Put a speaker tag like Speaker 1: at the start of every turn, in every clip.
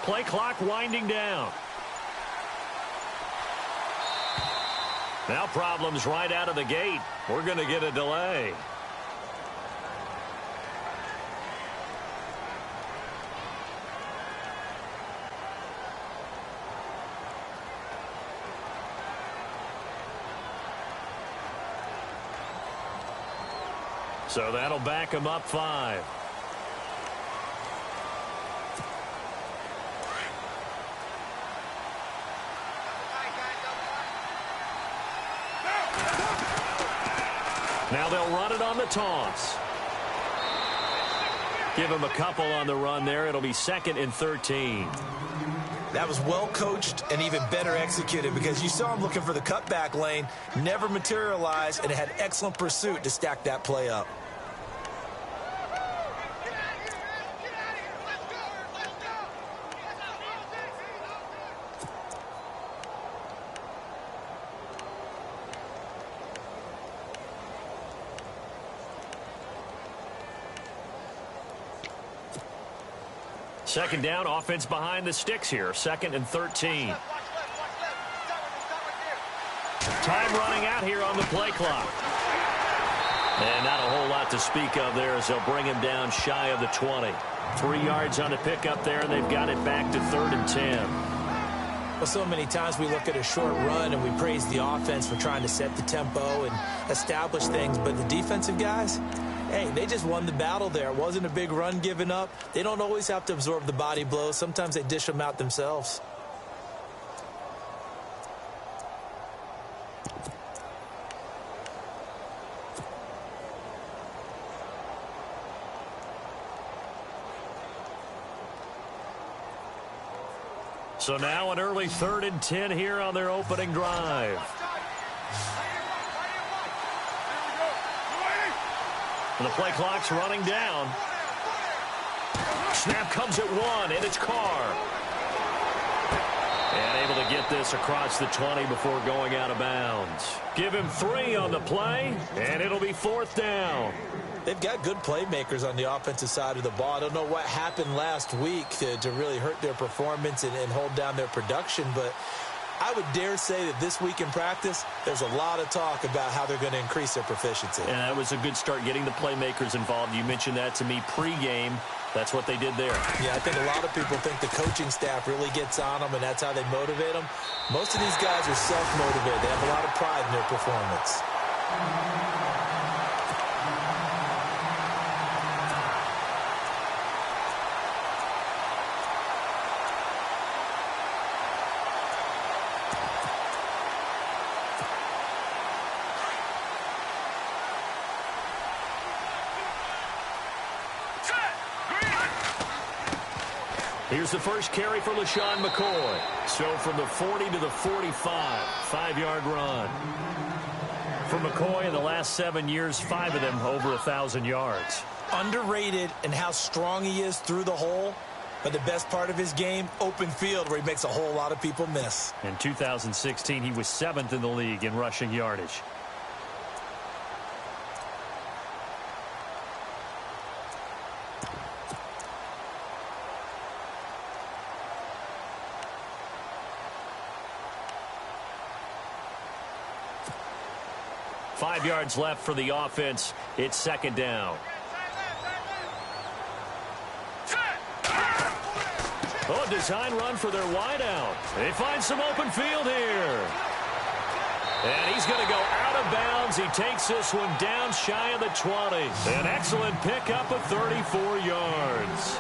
Speaker 1: Play clock winding down. Now problems right out of the gate. We're going to get a delay. So that'll back him up 5. Now they'll run it on the toss. Give him a couple on the run there. It'll be 2nd and 13.
Speaker 2: That was well coached and even better executed because you saw him looking for the cutback lane, never materialized, and it had excellent pursuit to stack that play up.
Speaker 1: Second down, offense behind the sticks here. 2nd and 13. Time running out here on the play clock. And not a whole lot to speak of there as they'll bring him down shy of the 20. 3 yards on the pickup there, and they've got it back to 3rd and 10.
Speaker 2: Well, so many times we look at a short run and we praise the offense for trying to set the tempo and establish things, but the defensive guys, hey, they just won the battle there. It wasn't a big run given up. They don't always have to absorb the body blows. Sometimes they dish them out themselves.
Speaker 1: So now an early 3rd and 10 here on their opening drive. And the play clock's running down. Snap comes at 1, and it's Carr. And able to get this across the 20 before going out of bounds. Give him 3 on the play, and it'll be 4th down.
Speaker 2: They've got good playmakers on the offensive side of the ball. I don't know what happened last week to really hurt their performance and hold down their production, but I would dare say that this week in practice, there's a lot of talk about how they're going to increase their proficiency.
Speaker 1: And that was a good start, getting the playmakers involved. You mentioned that to me pregame. That's what they did there.
Speaker 2: Yeah, I think a lot of people think the coaching staff really gets on them, and that's how they motivate them. Most of these guys are self-motivated. They have a lot of pride in their performance.
Speaker 1: 'Here's the first carry for LaShawn McCoy. So from the 40 to the 45, 5-yard run. For McCoy in the last 7 years, 5 of them over 1,000 yards.
Speaker 2: Underrated in how strong he is through the hole. But the best part of his game, open field, where he makes a whole lot of people miss.
Speaker 1: In 2016, he was 7th in the league in rushing yardage. Five yards left for the offense. It's second down. Oh, design run for their wideout. They find some open field here. And he's going to go out of bounds. He takes this one down shy of the 20. An excellent pickup of 34 yards.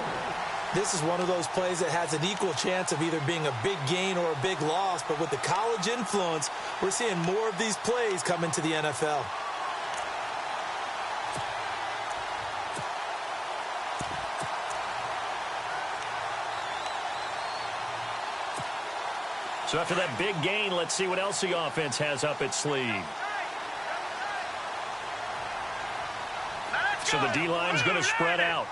Speaker 2: This is one of those plays that has an equal chance of either being a big gain or a big loss. But with the college influence, we're seeing more of these plays come into the NFL.
Speaker 1: So after that big gain, let's see what else the offense has up its sleeve. So the D-line's going to spread out.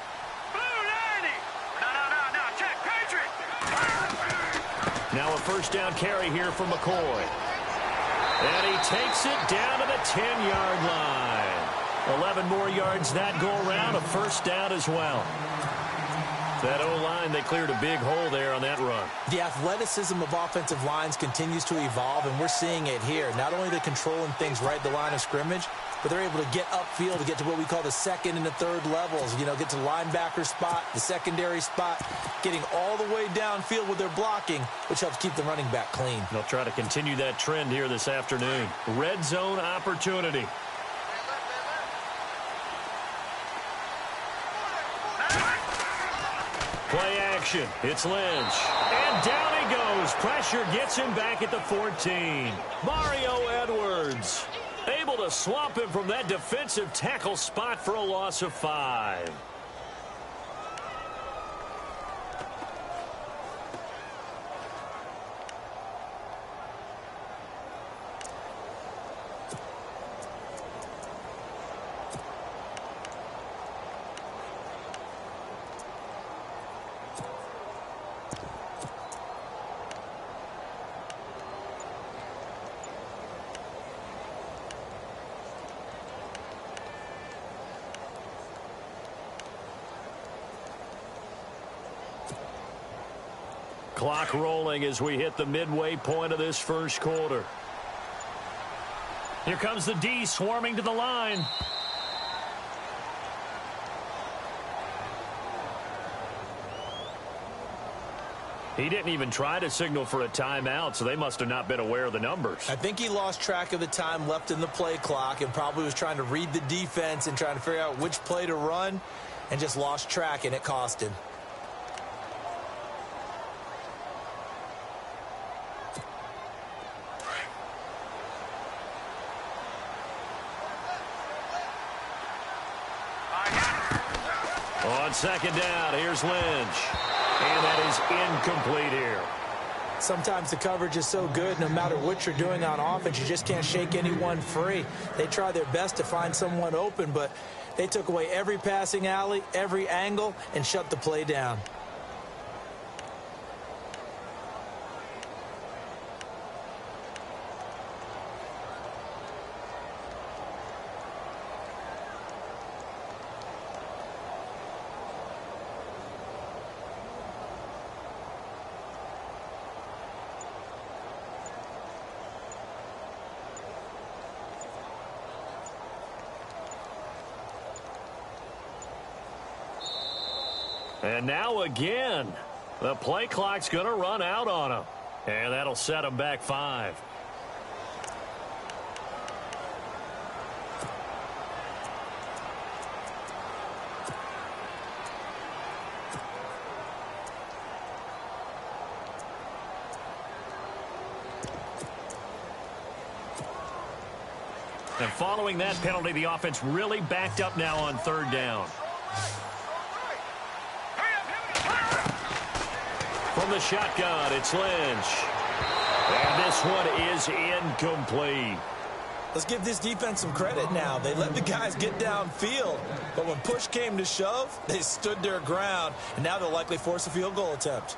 Speaker 1: Now a first down carry here for McCoy. And he takes it down to the 10-yard line. 11 more yards that go around, a first down as well. That O-line, they cleared a big hole there on that run.
Speaker 2: The athleticism of offensive lines continues to evolve, and we're seeing it here. Not only are they controlling things right at the line of scrimmage, but they're able to get upfield to get to what we call the second and the third levels. You know, get to the linebacker spot, the secondary spot, getting all the way downfield with their blocking, which helps keep the running back clean.
Speaker 1: They'll try to continue that trend here this afternoon. Red zone opportunity. Play action. It's Lynch. And down he goes. Pressure gets him back at the 14. Mario Edwards able to swamp him from that defensive tackle spot for a loss of 5. Clock rolling as we hit the midway point of this first quarter. Here comes the D swarming to the line. He didn't even try to signal for a timeout, so they must have not been aware of the numbers.
Speaker 2: I think he lost track of the time left in the play clock and probably was trying to read the defense and trying to figure out which play to run and just lost track, and it cost him. On second down, here's Lynch. And that is incomplete here. Sometimes the coverage is so good, no matter what you're doing on offense, you just can't shake anyone free. They try their best to find someone open, but they took away every passing alley, every angle, and shut the play down.
Speaker 1: And now again, the play clock's going to run out on him. And that'll set him back 5. And following that penalty, the offense really backed up now on third down. From the shotgun, it's Lynch. And this one is incomplete.
Speaker 2: Let's give this defense some credit now. They let the guys get downfield, but when push came to shove, they stood their ground, and now they'll likely force a field goal attempt.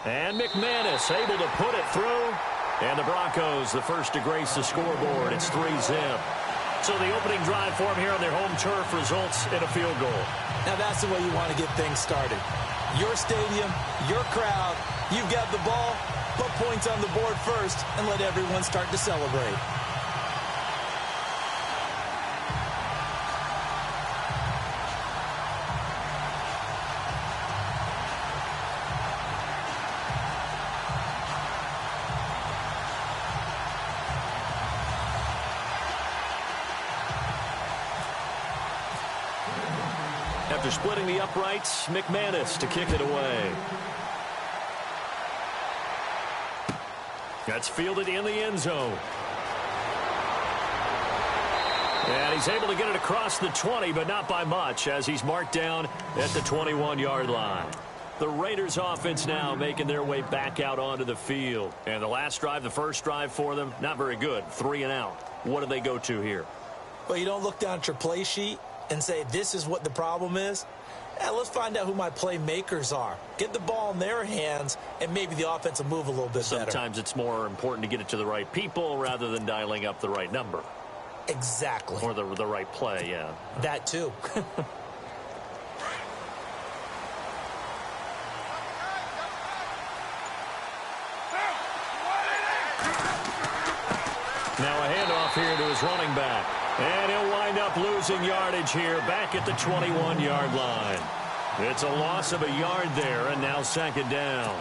Speaker 1: And McManus able to put it through. And the Broncos, the first to grace the scoreboard. It's 3-zip. So the opening drive for them here on their home turf results in a field goal.
Speaker 2: Now that's the way you want to get things started. Your stadium, your crowd, you've got the ball, put points on the board first, and let everyone start to celebrate.
Speaker 1: After splitting the uprights, McManus to kick it away. That's fielded in the end zone. And he's able to get it across the 20, but not by much, as he's marked down at the 21-yard line. The Raiders offense now making their way back out onto the field. And the last drive, the first drive for them, not very good. 3 and out. What do they go to here?
Speaker 2: Well, you don't look down at your play sheet and say, this is what the problem is. Let's find out who my playmakers are. Get the ball in their hands, and maybe the offense will move a little bit better.
Speaker 1: Sometimes it's more important to get it to the right people rather than dialing up the right number.
Speaker 2: Exactly.
Speaker 1: Or the right play, yeah.
Speaker 2: That too.
Speaker 1: Now a handoff here to his running back. And he'll wind up losing yardage here back at the 21-yard line. It's a loss of a yard there, and now second down.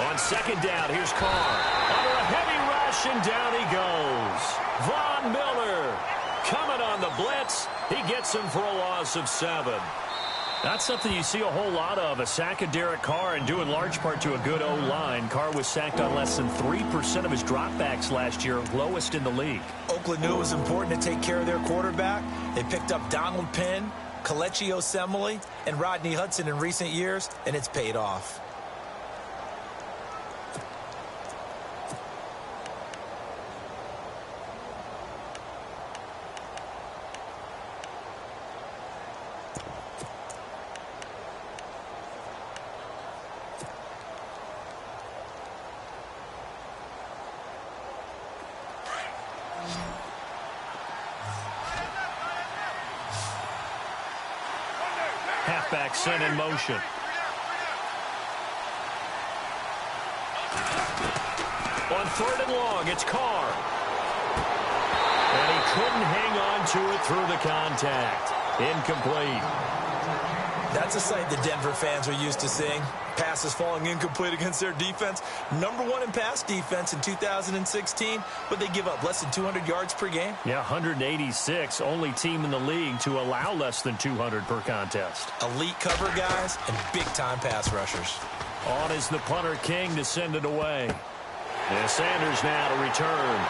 Speaker 1: On second down, here's Carr. Under a heavy rush, and down he goes. Von Miller coming on the blitz. He gets him for a loss of 7. That's something you see a whole lot of, a sack of Derek Carr, and due in large part to a good O-line. Carr was sacked on less than 3% of his dropbacks last year, lowest in the league.
Speaker 2: Oakland knew it was important to take care of their quarterback. They picked up Donald Penn, Kelechi Osemele, and Rodney Hudson in recent years, and it's paid off.
Speaker 1: Halfback sent in motion. On third and long, it's Carr. And he couldn't hang on to it through the contact. Incomplete.
Speaker 2: That's a sight the Denver fans are used to seeing. Passes falling incomplete against their defense. Number 1 in pass defense in 2016, but they give up less than 200 yards per game.
Speaker 1: Yeah, 186. Only team in the league to allow less than 200 per contest.
Speaker 2: Elite cover guys and big-time pass rushers.
Speaker 1: On is the punter King to send it away. And Sanders now to return.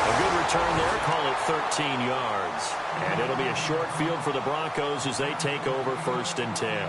Speaker 1: A good return there, call it 13 yards. And it'll be a short field for the Broncos as they take over 1st and 10.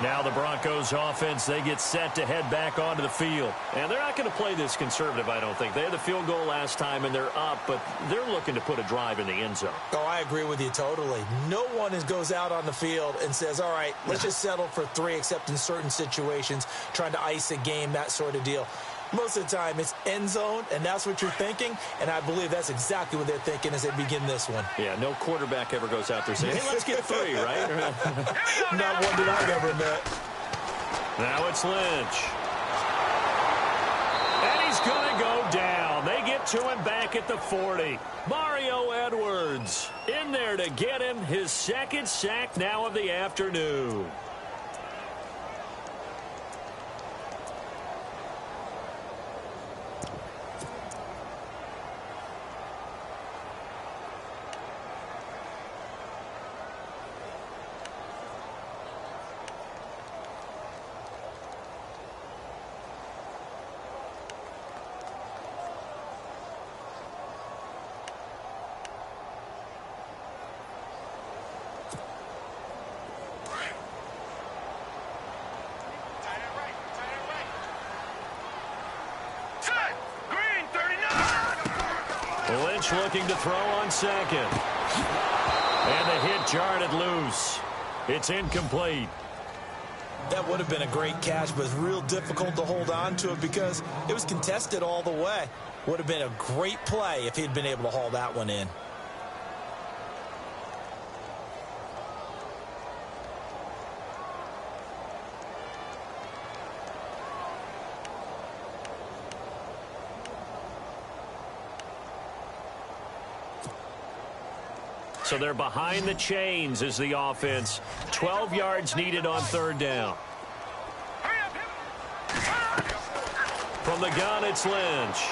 Speaker 1: Now the Broncos offense, they get set to head back onto the field. And they're not going to play this conservative, I don't think. They had the field goal last time, and they're up, but they're looking to put a drive in the end zone.
Speaker 2: Oh, I agree with you totally. No one goes out on the field and says, all right, let's just settle for 3, except in certain situations, trying to ice a game, that sort of deal. Most of the time, it's end zone, and that's what you're thinking, and I believe that's exactly what they're thinking as they begin this one.
Speaker 1: Yeah, no quarterback ever goes out there saying, hey, let's get 3, right?
Speaker 2: Not one that I've ever met.
Speaker 1: Now it's Lynch. And he's going to go down. They get to him back at the 40. Mario Edwards in there to get him his 2nd sack now of the afternoon. Lynch looking to throw on 2nd. And the hit jarred it loose. It's incomplete.
Speaker 2: That would have been a great catch, but it's real difficult to hold on to it because it was contested all the way. Would have been a great play if he'd been able to haul that one in.
Speaker 1: So they're behind the chains as the offense. 12 yards needed on 3rd down. From the gun, it's Lynch.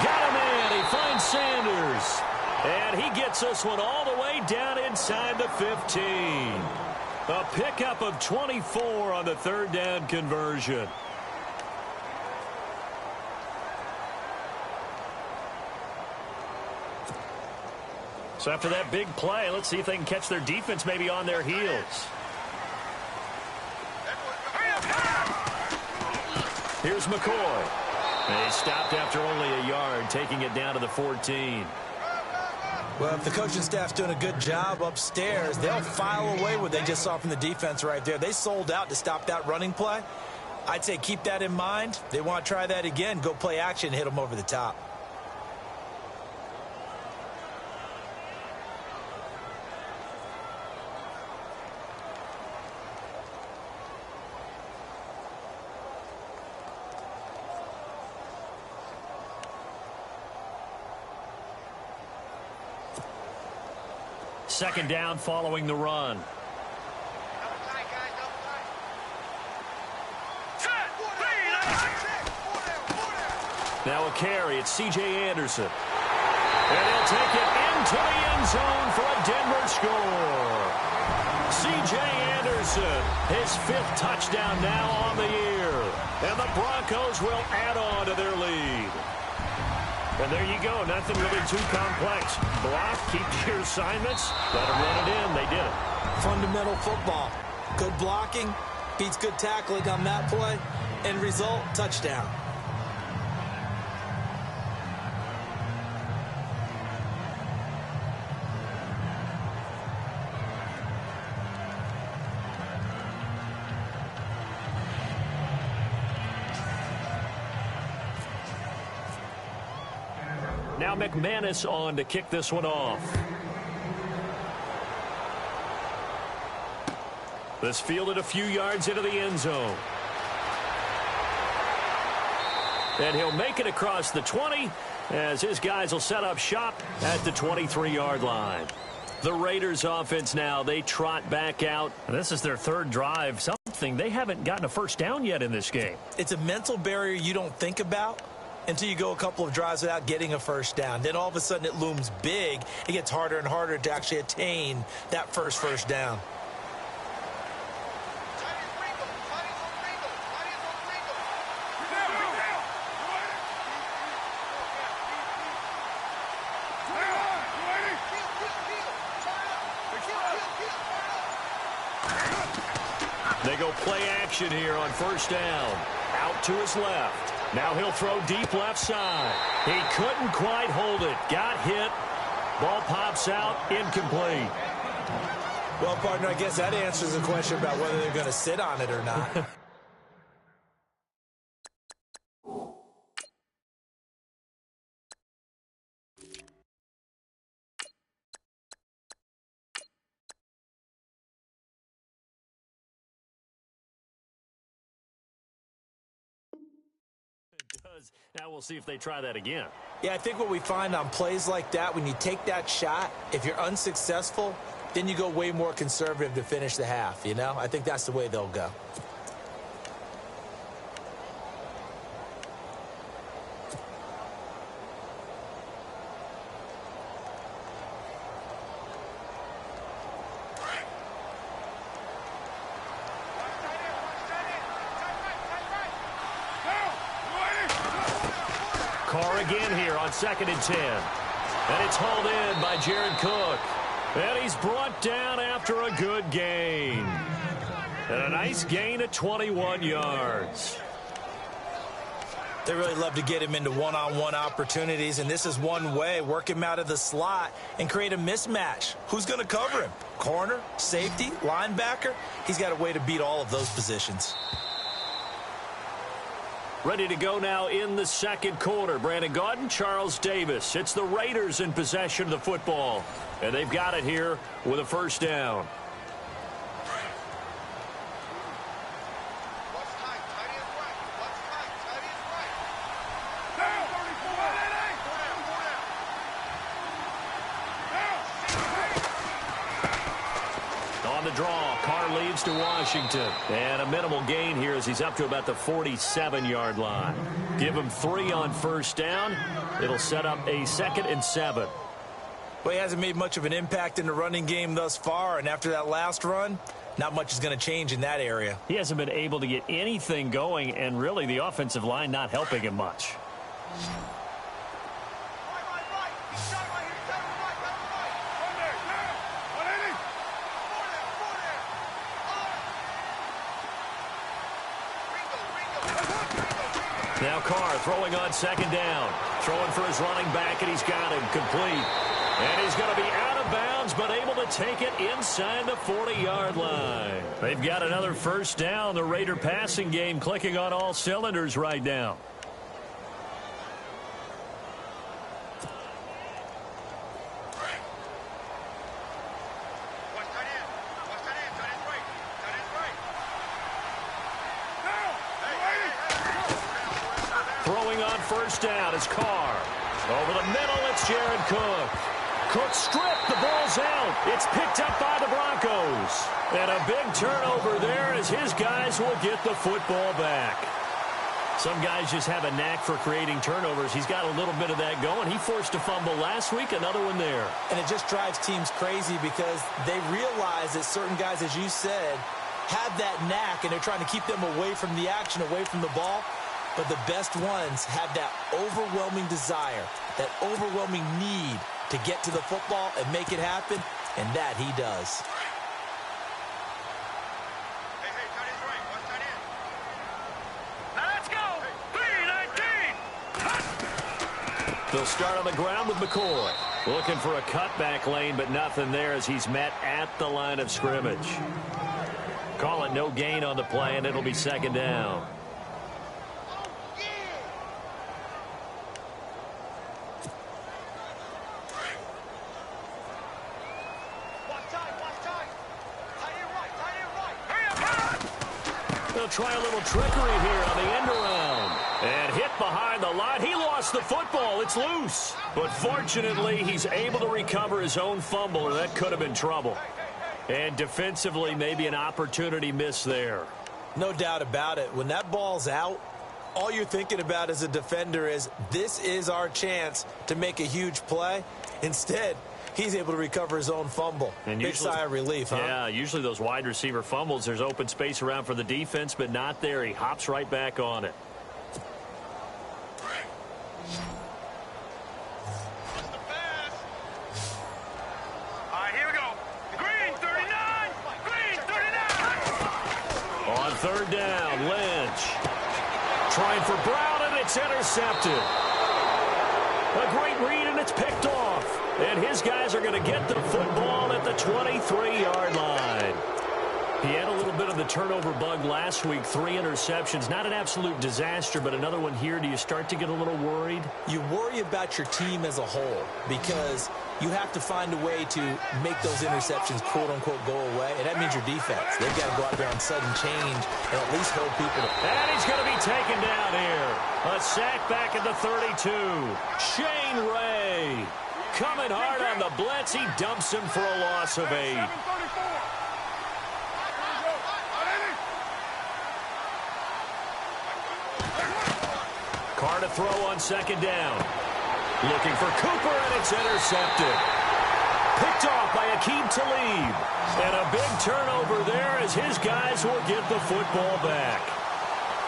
Speaker 1: Got a man. He finds Sanders. And he gets this one all the way down inside the 15. A pickup of 24 on the 3rd down conversion. So after that big play, let's see if they can catch their defense maybe on their heels. Here's McCoy. And he stopped after only a yard, taking it down to the 14.
Speaker 2: Well, if the coaching staff's doing a good job upstairs, they'll file away what they just saw from the defense right there. They sold out to stop that running play. I'd say keep that in mind. They want to try that again. Go play action, hit them over the top.
Speaker 1: Second down following the run. Now a carry. It's C.J. Anderson. And he'll take it into the end zone for a Denver score. C.J. Anderson, his 5th touchdown now on the year. And the Broncos will add on to their lead. And there you go. Nothing really too complex. Block, keep to your assignments, let them run it in. They did it.
Speaker 2: Fundamental football. Good blocking, beats good tackling on that play. End result, touchdown.
Speaker 1: Now McManus on to kick this one off. This fielded a few yards into the end zone. And he'll make it across the 20 as his guys will set up shop at the 23-yard line. The Raiders offense now, they trot back out. This is their 3rd drive, something they haven't gotten a first down yet in this game.
Speaker 2: It's a mental barrier you don't think about until you go a couple of drives without getting a first down. Then all of a sudden it looms big. It gets harder and harder to actually attain that first down.
Speaker 1: They go play action here on first down. Out to his left. Now he'll throw deep left side. He couldn't quite hold it. Got hit. Ball pops out. Incomplete.
Speaker 2: Well, partner, I guess that answers the question about whether they're going to sit on it or not.
Speaker 1: Now we'll see if they try that again.
Speaker 2: Yeah, I think what we find on plays like that, when you take that shot, if you're unsuccessful, then you go way more conservative to finish the half, you know? I think that's the way they'll go.
Speaker 1: Carr again here on 2nd and 10. And it's hauled in by Jared Cook. And he's brought down after a good gain. And a nice gain of 21 yards.
Speaker 2: They really love to get him into one-on-one opportunities, and this is one way. Work him out of the slot and create a mismatch. Who's going to cover him? Corner, safety, linebacker? He's got a way to beat all of those positions.
Speaker 1: Ready to go now in the second quarter. Brandon Gaudin, Charles Davis. It's the Raiders in possession of the football. And they've got it here with a first down. On the draw, Carr leads to Washington. And a minimal gain here as he's up to about the 47-yard line. Give him 3 on first down. It'll set up a 2nd and 7.
Speaker 2: Well, he hasn't made much of an impact in the running game thus far, and after that last run, not much is going to change in that area.
Speaker 1: He hasn't been able to get anything going, and really the offensive line not helping him much. Carr throwing on second down. Throwing for his running back, and he's got him complete. And he's going to be out of bounds, but able to take it inside the 40-yard line. They've got another first down. The Raider passing game clicking on all cylinders right now. Throwing on first down is Carr. Over the middle, it's Jared Cook. Cook stripped. The ball's out. It's picked up by the Broncos. And a big turnover there as his guys will get the football back. Some guys just have a knack for creating turnovers. He's got a little bit of that going. He forced a fumble last week, another one there.
Speaker 2: And it just drives teams crazy because they realize that certain guys, as you said, have that knack, and they're trying to keep them away from the action, away from the ball. But the best ones have that overwhelming desire, that overwhelming need to get to the football and make it happen, and that he does.
Speaker 3: Hey, tight end's right. Watch tight end. Now let's go. 3-19.
Speaker 1: They'll start on the ground with McCoy. Looking for a cutback lane, but nothing there as he's met at the line of scrimmage. Call it no gain on the play, and it'll be second down. They'll try a little trickery here on the end around. And hit behind the line. He lost the football. It's loose. But fortunately, he's able to recover his own fumble, or that could have been trouble. And defensively, maybe an opportunity missed there.
Speaker 2: No doubt about it. When that ball's out, all you're thinking about as a defender is, this is our chance to make a huge play. Instead, he's able to recover his own fumble. And big sigh of relief, huh?
Speaker 1: Yeah, usually those wide receiver fumbles, there's open space around for the defense, but not there. He hops right back on it.
Speaker 3: All right, here we go. Green, 39. Green, 39.
Speaker 1: On third down, Lynch. Trying for Brown, and it's intercepted. A great read, and it's picked off. And his guys are going to get the football at the 23-yard line. He had a little bit of the turnover bug last week, 3 interceptions. Not an absolute disaster, but another one here. Do you start to get a little worried?
Speaker 2: You worry about your team as a whole because you have to find a way to make those interceptions, quote-unquote, go away. And that means your defense. They've got to go out there on sudden change and at least hold people to...
Speaker 1: And he's going to be taken down here. A sack back at the 32. Shane Ray coming hard on the blitz. He dumps him for a loss of 8. Carr to throw on second down. Looking for Cooper, and it's intercepted. Picked off by Aqib Talib. And a big turnover there as his guys will get the football back.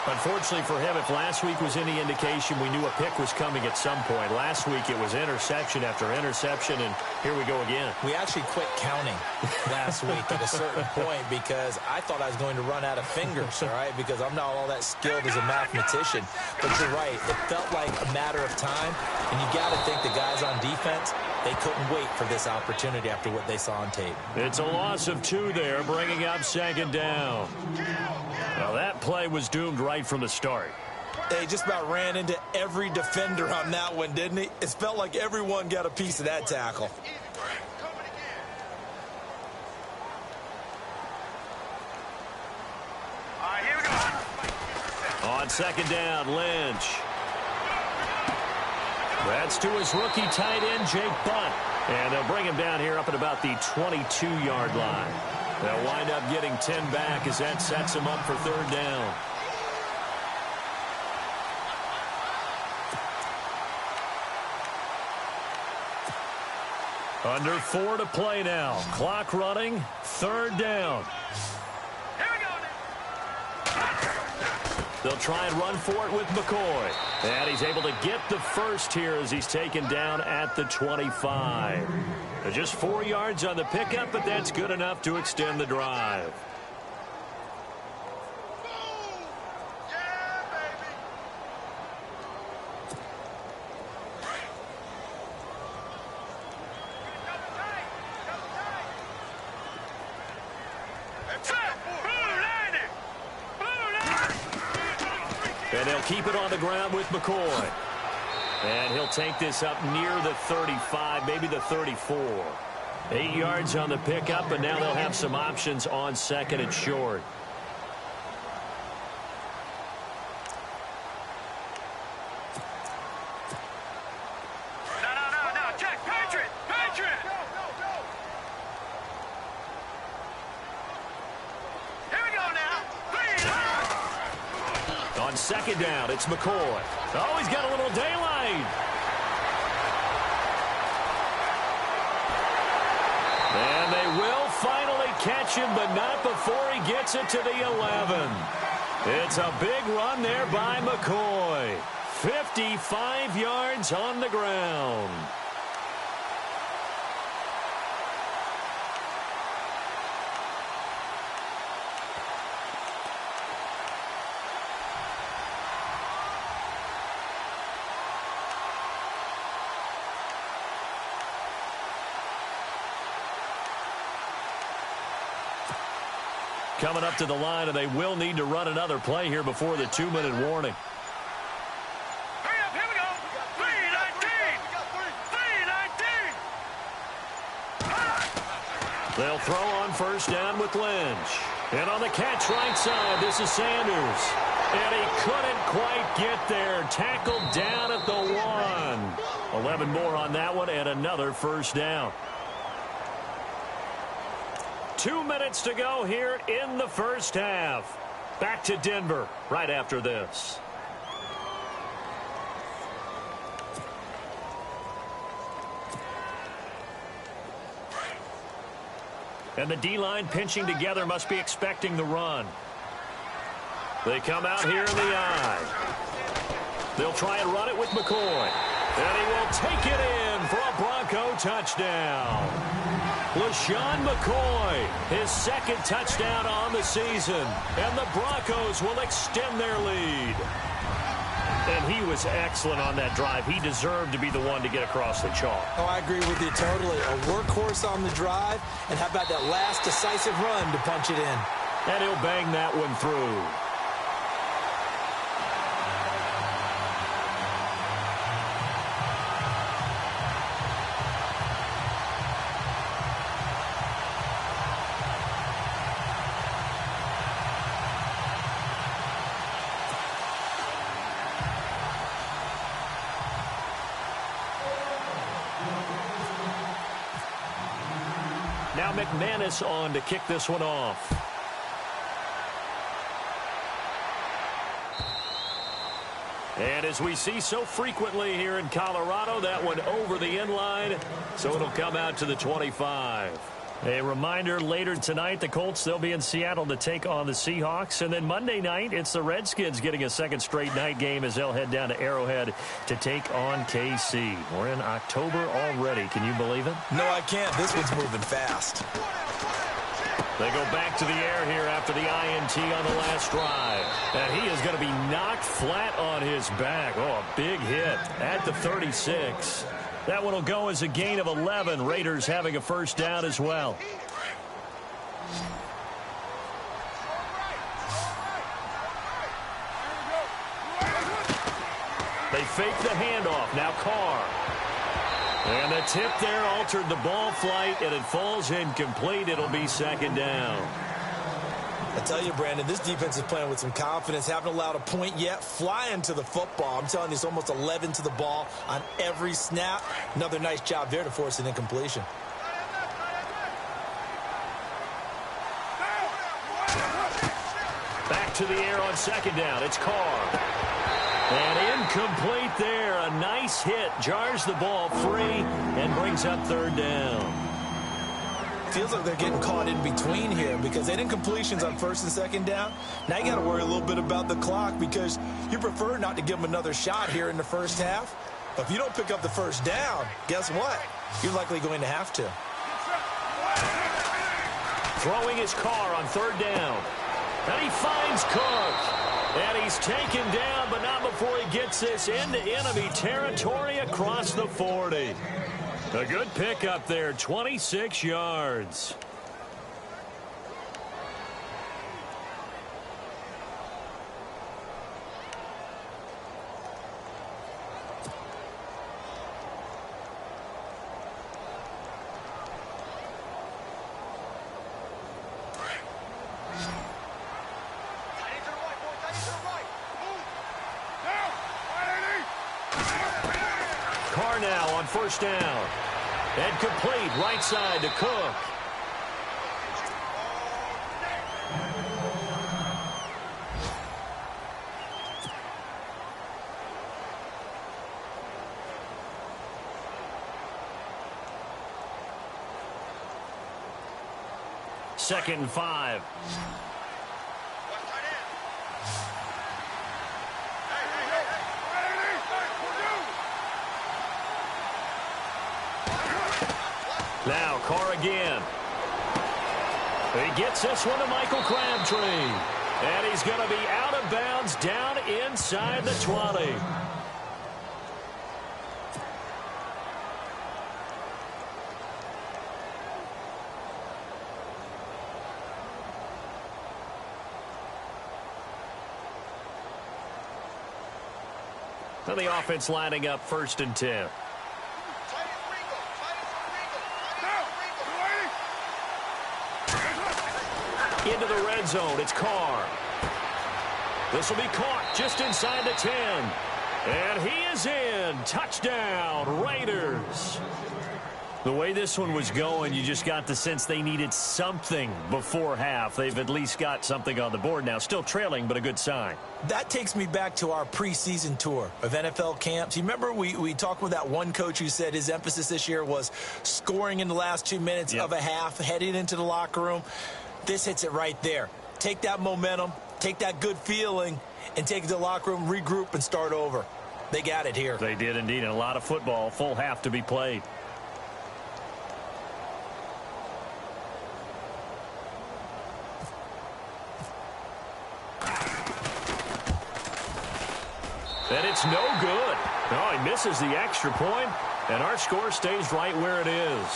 Speaker 1: Unfortunately for him, if last week was any indication, we knew a pick was coming at some point. Last week it was interception after interception, and here we go again.
Speaker 2: We actually quit counting last week at a certain point because I thought I was going to run out of fingers, all right, because I'm not all that skilled as a mathematician. But you're right. It felt like a matter of time, and you got to think the guys on defense, they couldn't wait for this opportunity after what they saw on tape.
Speaker 1: It's a loss of 2 there, bringing up second down. Well, that play was doomed right from the start.
Speaker 2: They just about ran into every defender on that one, didn't he? It felt like everyone got a piece of that tackle.
Speaker 3: All right, here we go.
Speaker 1: On second down, Lynch. That's to his rookie tight end, Jake Butt. And they'll bring him down here up at about the 22-yard line. They'll wind up getting 10 back as that sets him up for third down. Under 4 to play now. Clock running. Third down.
Speaker 3: Here we go.
Speaker 1: They'll try and run for it with McCoy. And he's able to get the first here as he's taken down at the 25. Just 4 yards on the pickup, but that's good enough to extend the drive. And they'll keep it on the ground with McCoy. And he'll take this up near the 35, maybe the 34. 8 yards on the pickup, and now they'll have some options on second and short.
Speaker 3: No, Jack, Patriot! Here we go now.
Speaker 1: On second down, it's McCoy. Oh, he's got a little daylight. And they will finally catch him, but not before he gets it to the 11. It's a big run there by McCoy. 55 yards on the ground. Coming up to the line, and they will need to run another play here before the 2-minute warning.
Speaker 3: Hurry up, here we go. 3-19.
Speaker 1: They'll throw on first down with Lynch. And on the catch right side, this is Sanders. And he couldn't quite get there. Tackled down at the 1. 11 more on that one, and another first down. 2 minutes to go here in the first half. Back to Denver right after this. And the D-line pinching together, must be expecting the run. They come out here in the eye. They'll try and run it with McCoy. And he will take it in for a Bronco touchdown. LaShawn McCoy, his second touchdown on the season. And the Broncos will extend their lead. And he was excellent on that drive. He deserved to be the one to get across the chalk.
Speaker 2: Oh, I agree with you totally. A workhorse on the drive. And how about that last decisive run to punch it in?
Speaker 1: And he'll bang that one through. Now McManus on to kick this one off. And as we see so frequently here in Colorado, that one over the end line, so it'll come out to the 25. A reminder, later tonight, the Colts, they'll be in Seattle to take on the Seahawks. And then Monday night, it's the Redskins getting a second straight night game as they'll head down to Arrowhead to take on KC. We're in October already. Can you believe it?
Speaker 2: No, I can't. This one's moving fast.
Speaker 1: They go back to the air here after the INT on the last drive. And he is going to be knocked flat on his back. Oh, a big hit at the 36. That one will go as a gain of 11. Raiders having a first down as well. They fake the handoff. Now Carr. And the tip there altered the ball flight, and it falls incomplete. It'll be second down.
Speaker 2: I tell you, Brandon, this defense is playing with some confidence. Haven't allowed a point yet. Flying to the football. I'm telling you, it's almost 11 to the ball on every snap. Another nice job there to force an incompletion.
Speaker 1: Back to the air on second down. It's Carr. And incomplete there. A nice hit. Jars the ball free and brings up third down.
Speaker 2: Feels like they're getting caught in between here because they did incompletions on first and second down. Now you got to worry a little bit about the clock because you prefer not to give them another shot here in the first half. But if you don't pick up the first down, guess what? You're likely going to have to.
Speaker 1: Throwing his car on third down. And he finds Cook. And he's taken down, but not before he gets this into enemy territory across the 40. A good pickup there, 26 yards. score now on first down. And complete right side to Cook. Second and 5. Now Carr again. He gets this one to Michael Crabtree. And he's going to be out of bounds down inside the 20. So the offense lining up first and 10. Into the red zone, it's Carr. This will be caught just inside the 10. And he is in. Touchdown, Raiders. The way this one was going, you just got the sense they needed something before half. They've at least got something on the board now. Still trailing, but a good sign.
Speaker 2: That takes me back to our preseason tour of NFL camps. You remember we talked with that one coach who said his emphasis this year was scoring in the last 2 minutes of a half, heading into the locker room. This hits it right there. Take that momentum, take that good feeling, and take it to the locker room, regroup, and start over. They got it here.
Speaker 1: They did indeed, and a lot of football, full half to be played. And it's no good. Oh, he misses the extra point, and our score stays right where it is.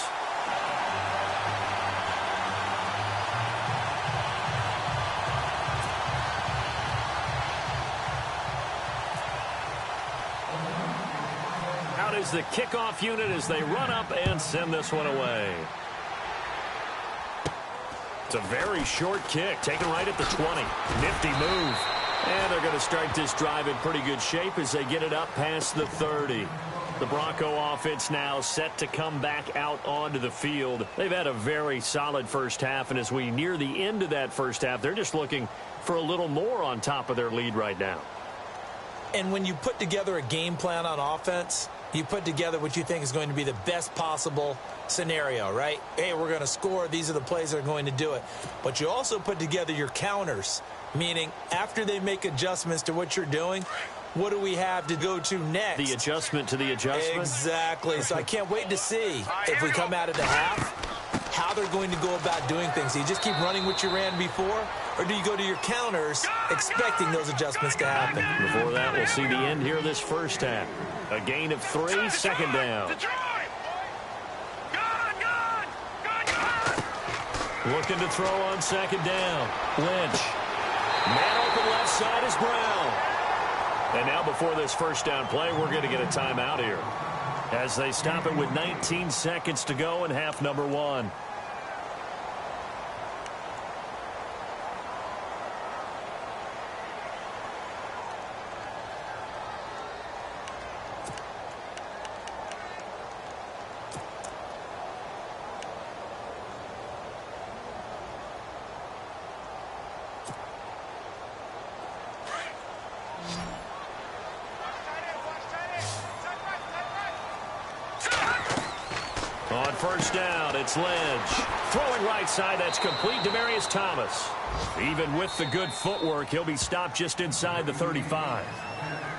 Speaker 1: Out is the kickoff unit as they run up and send this one away. It's a very short kick, taken right at the 20. Nifty move. And they're going to start this drive in pretty good shape as they get it up past the 30. The Bronco offense now set to come back out onto the field. They've had a very solid first half, and as we near the end of that first half, they're just looking for a little more on top of their lead right now.
Speaker 2: And when you put together a game plan on offense, you put together what you think is going to be the best possible scenario, right? Hey, we're going to score. These are the plays that are going to do it. But you also put together your counters, meaning after they make adjustments to what you're doing, what do we have to go to next?
Speaker 1: The adjustment to the adjustment?
Speaker 2: Exactly. So I can't wait to see if we come out of the half, how they're going to go about doing things. Do you just keep running what you ran before, or do you go to your counters expecting those adjustments to happen?
Speaker 1: Before that, we'll see the end here of this first half. A gain of 3, second down. Looking to throw on second down. Lynch. Man open left side is Brown. And now before this first down play, we're going to get a timeout here, as they stop it with 19 seconds to go in half number 1. On first down, it's Lynch. Throwing right side, that's complete. Demaryius Thomas. Even with the good footwork, he'll be stopped just inside the 35.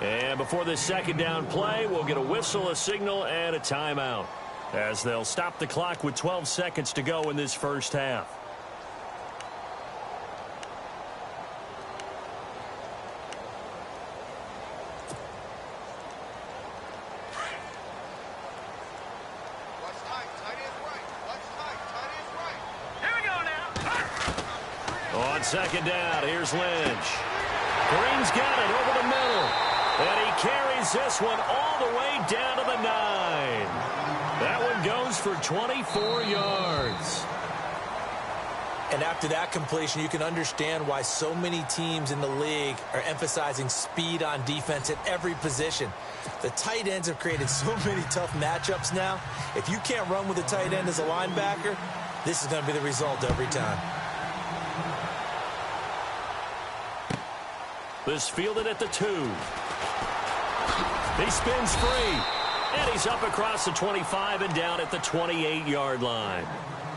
Speaker 1: And before this second down play, we'll get a whistle, a signal, and a timeout, as they'll stop the clock with 12 seconds to go in this first half. Second down, here's Lynch. Green's got it over the middle. And he carries this one all the way down to the 9. That one goes for 24 yards.
Speaker 2: And after that completion, you can understand why so many teams in the league are emphasizing speed on defense at every position. The tight ends have created so many tough matchups now. If you can't run with a tight end as a linebacker, this is going to be the result every time.
Speaker 1: This fielded at the 2. He spins free. And he's up across the 25 and down at the 28-yard line.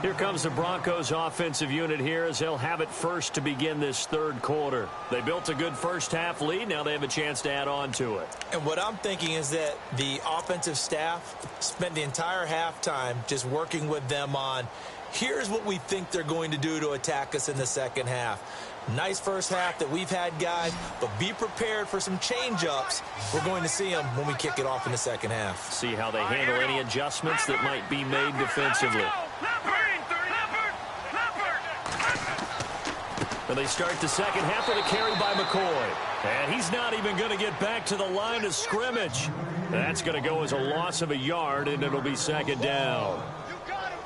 Speaker 1: Here comes the Broncos offensive unit here as they'll have it first to begin this third quarter. They built a good first-half lead. Now they have a chance to add on to it.
Speaker 2: And what I'm thinking is that the offensive staff spent the entire halftime just working with them on, here's what we think they're going to do to attack us in the second half. Nice first half that we've had, guys, but be prepared for some change-ups. We're going to see them when we kick it off in the second half.
Speaker 1: See how they handle any adjustments that might be made defensively. And they start the second half with a carry by McCoy. And he's not even going to get back to the line of scrimmage. That's going to go as a loss of a yard, and it'll be second down.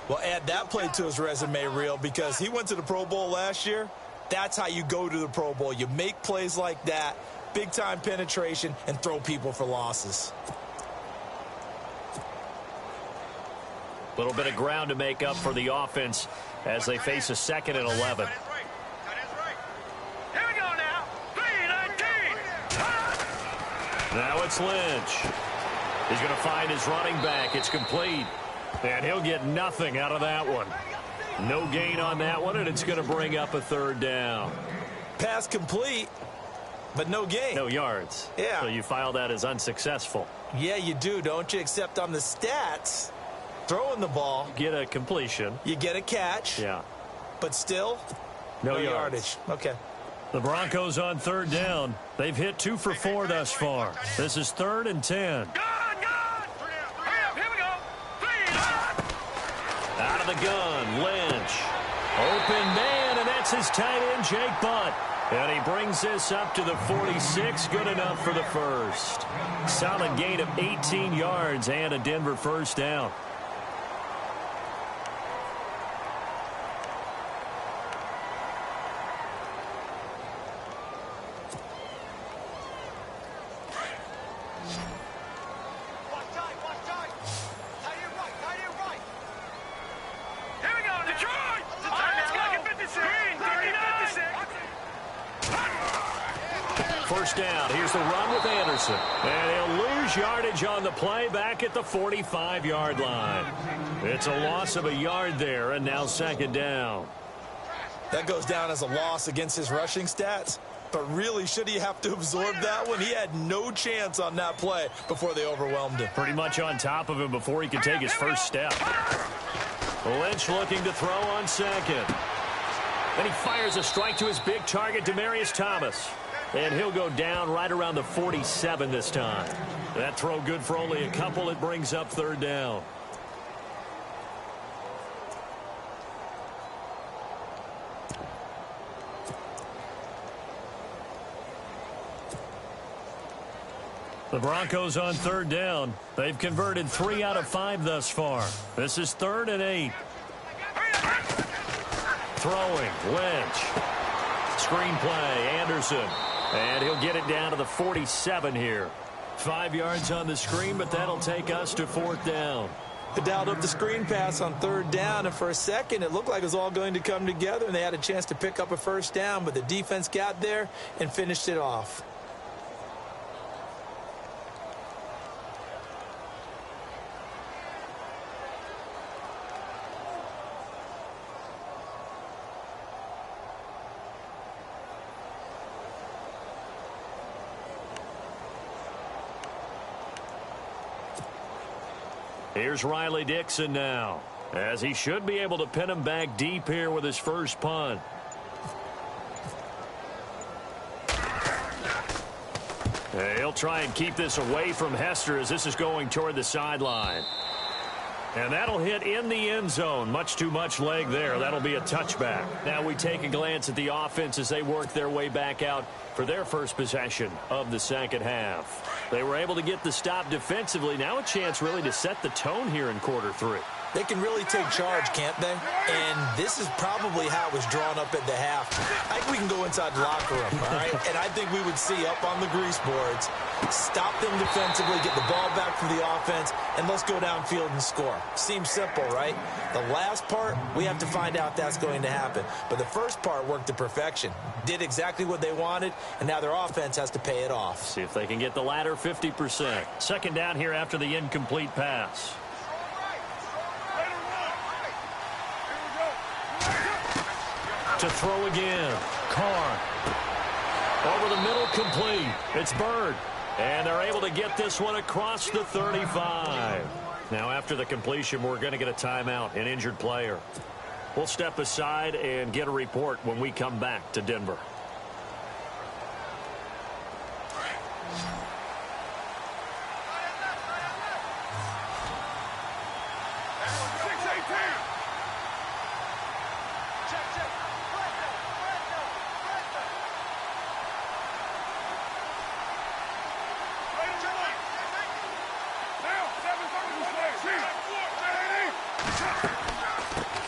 Speaker 2: Well, add that play to his resume reel because he went to the Pro Bowl last year. That's how you go to the Pro Bowl. You make plays like that, big-time penetration, and throw people for losses.
Speaker 1: A little bit of ground to make up for the offense as they face a 2nd and 11.
Speaker 3: Here we go now. 3-19.
Speaker 1: Now it's Lynch. He's going to find his running back. It's complete. And he'll get nothing out of that one. No gain on that one, and it's going to bring up a third down.
Speaker 2: Pass complete, but no gain.
Speaker 1: No yards.
Speaker 2: Yeah.
Speaker 1: So you file that as unsuccessful.
Speaker 2: Yeah, you do, don't you? Except on the stats, throwing the ball.
Speaker 1: Get a completion.
Speaker 2: You get a catch.
Speaker 1: Yeah.
Speaker 2: But still,
Speaker 1: no
Speaker 2: yardage. Okay.
Speaker 1: The Broncos on third down. They've hit 2 for 4 thus far. This is 3rd and 10. Out of the gun, Lynch. Open man, and that's his tight end, Jake Butt. And he brings this up to the 46, good enough for the first. Solid gain of 18 yards and a Denver first down. First down. Here's the run with Anderson. And he'll lose yardage on the play back at the 45-yard line. It's a loss of a yard there, and now second down.
Speaker 2: That goes down as a loss against his rushing stats. But really, should he have to absorb that one? He had no chance on that play before they overwhelmed him.
Speaker 1: Pretty much on top of him before he could take his first step. Lynch looking to throw on second. And he fires a strike to his big target, Demaryius Thomas. And he'll go down right around the 47 this time. That throw good for only a couple. It brings up third down. The Broncos on third down. They've converted 3 out of 5 thus far. This is 3rd and 8. Throwing, Lynch. Screenplay, Anderson. And he'll get it down to the 47 here. 5 yards on the screen, but that'll take us to 4th down.
Speaker 2: They dialed up the screen pass on third down, and for a second it looked like it was all going to come together, and they had a chance to pick up a first down, but the defense got there and finished it off.
Speaker 1: Here's Riley Dixon now, as he should be able to pin him back deep here with his first punt. He'll try and keep this away from Hester as this is going toward the sideline. And that'll hit in the end zone. Much too much leg there. That'll be a touchback. Now we take a glance at the offense as they work their way back out for their first possession of the second half. They were able to get the stop defensively. Now a chance really to set the tone here in quarter 3.
Speaker 2: They can really take charge, can't they? And this is probably how it was drawn up at the half. I think we can go inside the locker room, all right? And I think we would see up on the grease boards, stop them defensively, get the ball back for the offense, and let's go downfield and score. Seems simple, right? The last part, we have to find out if that's going to happen. But the first part worked to perfection. Did exactly what they wanted, and now their offense has to pay it off.
Speaker 1: See if they can get the latter 50%. Second down here after the incomplete pass. To throw again. Carr. Over the middle, complete. It's Bird. And they're able to get this one across the 35. Now, after the completion, we're going to get a timeout, an injured player. We'll step aside and get a report when we come back to Denver.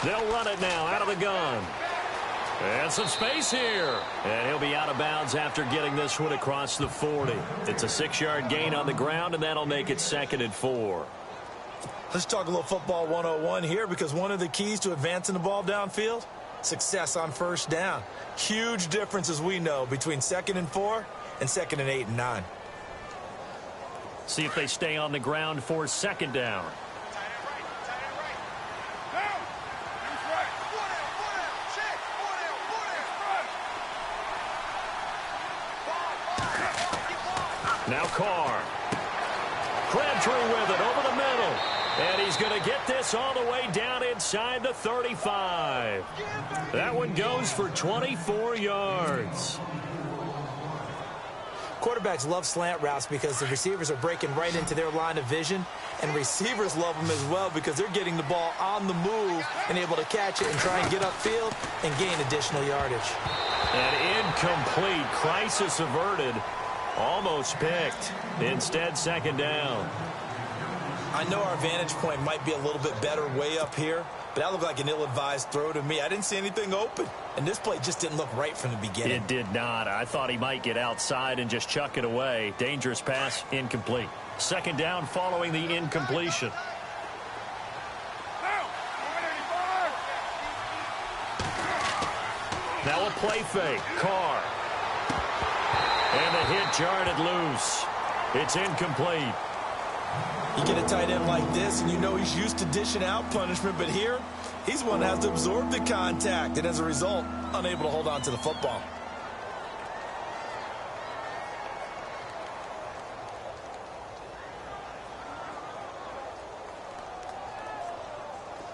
Speaker 1: They'll run it now out of the gun. And some space here. And he'll be out of bounds after getting this one across the 40. It's a 6-yard gain on the ground, and that'll make it 2nd and 4.
Speaker 2: Let's talk a little football 101 here, because one of the keys to advancing the ball downfield, success on first down. Huge difference, as we know, between 2nd and 4 and 2nd and 8 and 9.
Speaker 1: See if they stay on the ground for 2nd down. Now Carr. Crabtree with it over the middle. And he's going to get this all the way down inside the 35. That one goes for 24 yards.
Speaker 2: Quarterbacks love slant routes because the receivers are breaking right into their line of vision, and receivers love them as well because they're getting the ball on the move and able to catch it and try and get upfield and gain additional yardage.
Speaker 1: An incomplete, crisis averted, almost picked. Instead, 2nd down.
Speaker 2: I know our vantage point might be a little bit better way up here, but that looked like an ill-advised throw to me. I didn't see anything open, and this play just didn't look right from the beginning.
Speaker 1: It did not. I thought he might get outside and just chuck it away. Dangerous pass, incomplete. 2nd down following the incompletion. Now a play fake. Carr. And the hit jarred it loose. It's incomplete.
Speaker 2: You get a tight end like this, and you know he's used to dishing out punishment, but here, he's one that has to absorb the contact, and as a result, unable to hold on to the football.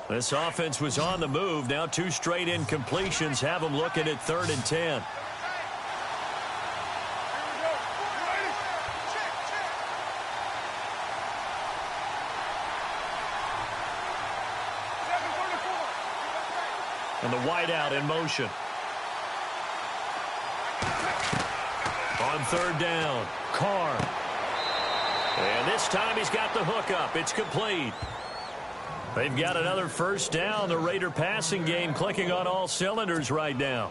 Speaker 1: This offense was on the move. Now 2 straight incompletions have them looking at 3rd and 10. And the wideout in motion. On 3rd down, Carr. And this time he's got the hook up. It's complete. They've got another first down. The Raider passing game clicking on all cylinders right now.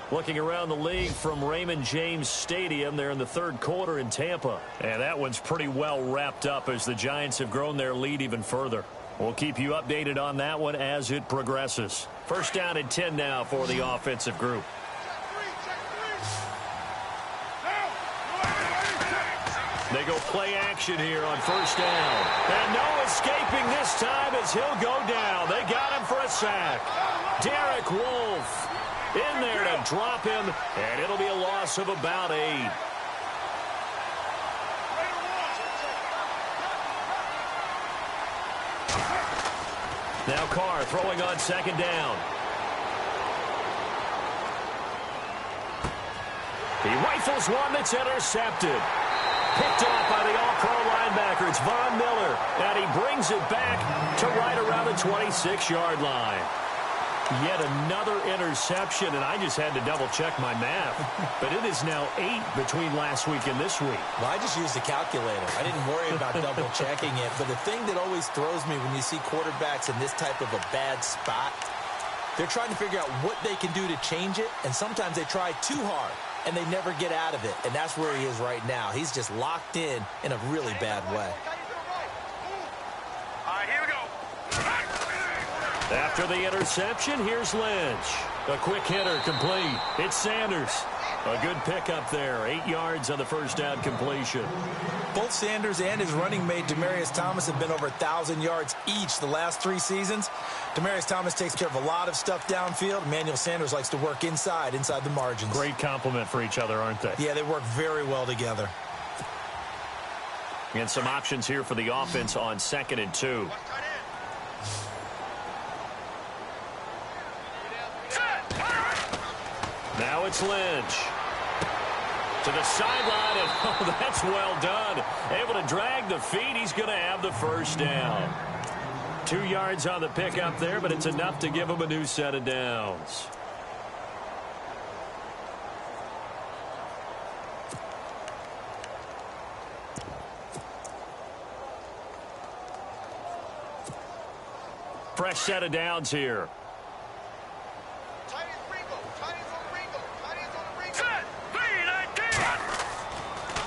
Speaker 1: Looking around the league from Raymond James Stadium, they're in the 3rd quarter in Tampa. And that one's pretty well wrapped up as the Giants have grown their lead even further. We'll keep you updated on that one as it progresses. First down and 10 now for the offensive group. They go play action here on first down. And no escaping this time as he'll go down. They got him for a sack. Derek Wolfe in there to drop him, and it'll be a loss of about 8. Now Carr throwing on 2nd down. He rifles one that's intercepted. Picked off by the all-pro linebacker. It's Von Miller. And he brings it back to right around the 26-yard line. Yet another interception, and I just had to double-check my math. But it is now 8 between last week and this week.
Speaker 2: Well, I just used a calculator. I didn't worry about double-checking it. But the thing that always throws me when you see quarterbacks in this type of a bad spot, they're trying to figure out what they can do to change it, and sometimes they try too hard, and they never get out of it. And that's where he is right now. He's just locked in a really bad way.
Speaker 3: All right, here we go.
Speaker 1: After the interception, here's Lynch. A quick hitter complete. It's Sanders. A good pickup there. 8 yards on the first down completion.
Speaker 2: Both Sanders and his running mate, Demaryius Thomas, have been over 1,000 yards each the last 3 seasons. Demaryius Thomas takes care of a lot of stuff downfield. Emmanuel Sanders likes to work inside the margins.
Speaker 1: Great compliment for each other, aren't they?
Speaker 2: Yeah, they work very well together.
Speaker 1: And some options here for the offense on 2nd and 2. Now it's Lynch. To the sideline, and oh, that's well done. Able to drag the feet. He's going to have the first down. 2 yards on the pickup there, but it's enough to give him a new set of downs. Fresh set of downs here.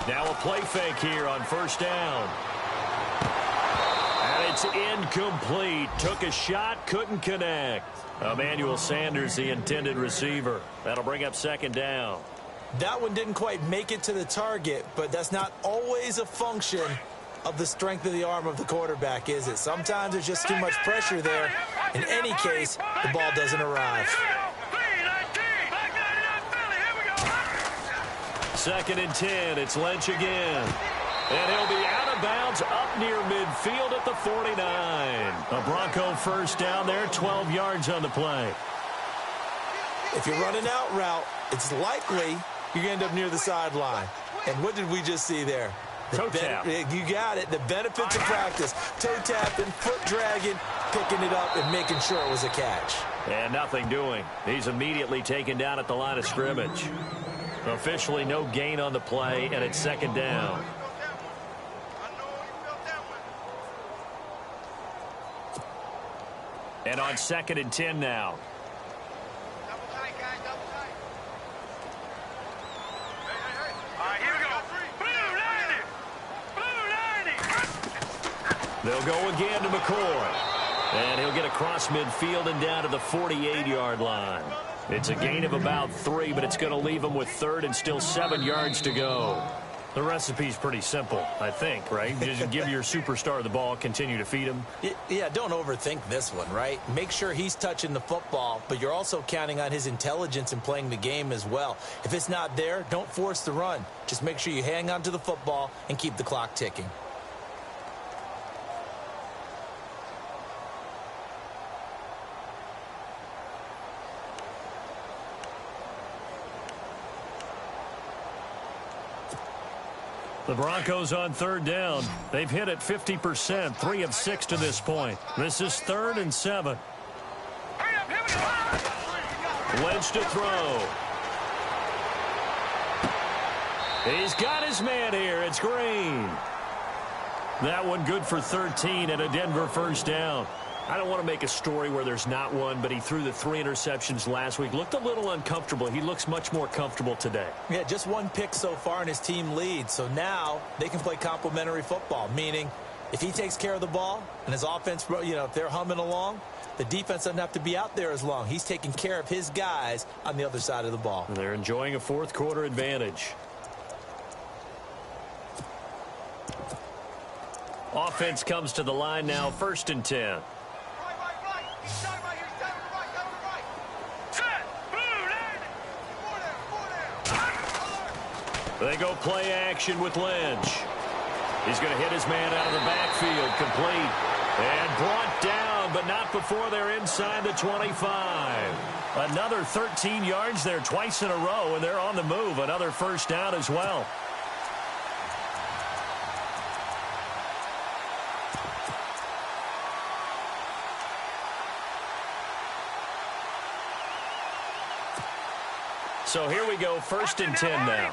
Speaker 1: Now a play fake here on first down. And it's incomplete. Took a shot, couldn't connect. Emmanuel Sanders, the intended receiver. That'll bring up 2nd down.
Speaker 2: That one didn't quite make it to the target, but that's not always a function of the strength of the arm of the quarterback, is it? Sometimes there's just too much pressure there. In any case, the ball doesn't arrive.
Speaker 1: 2nd and 10. It's Lynch again. And he'll be out of bounds up near midfield at the 49. A Bronco first down there, 12 yards on the play.
Speaker 2: If you're running out route, it's likely you're going to end up near the sideline. And what did we just see there?
Speaker 1: Toe tap.
Speaker 2: You got it. The benefits of practice. Toe tapping, foot dragging, picking it up, and making sure it was a catch.
Speaker 1: And nothing doing. He's immediately taken down at the line of scrimmage. Officially no gain on the play, and it's 2nd down. And on 2nd and 10 now.
Speaker 3: Double tight, guys, double tight. Hey. All right, here we go. Blue 90.
Speaker 1: They'll go again to McCoy. And he'll get across midfield and down to the 48-yard line. It's a gain of about 3, but it's going to leave him with 3rd and still 7 yards to go. The recipe's pretty simple, I think, right? Just give your superstar the ball, continue to feed him.
Speaker 2: Yeah, don't overthink this one, right? Make sure he's touching the football, but you're also counting on his intelligence in playing the game as well. If it's not there, don't force the run. Just make sure you hang on to the football and keep the clock ticking.
Speaker 1: The Broncos on 3rd down. They've hit it 50%, 3 of 6 to this point. This is 3rd and 7. Lynch to throw. He's got his man here. It's Green. That one good for 13 and a Denver first down. I don't want to make a story where there's not one, but he threw the 3 interceptions last week. Looked a little uncomfortable. He looks much more comfortable today.
Speaker 2: Yeah, just 1 pick so far and his team leads. So now they can play complementary football, meaning if he takes care of the ball and his offense, if they're humming along, the defense doesn't have to be out there as long. He's taking care of his guys on the other side of the ball.
Speaker 1: And they're enjoying a 4th quarter advantage. Offense comes to the line now, 1st and 10. They go play action with Lynch. He's going to hit his man out of the backfield, complete. And brought down, but not before they're inside the 25. Another 13 yards there twice in a row, and they're on the move. Another first down as well. So here we go, 1st and 10 now.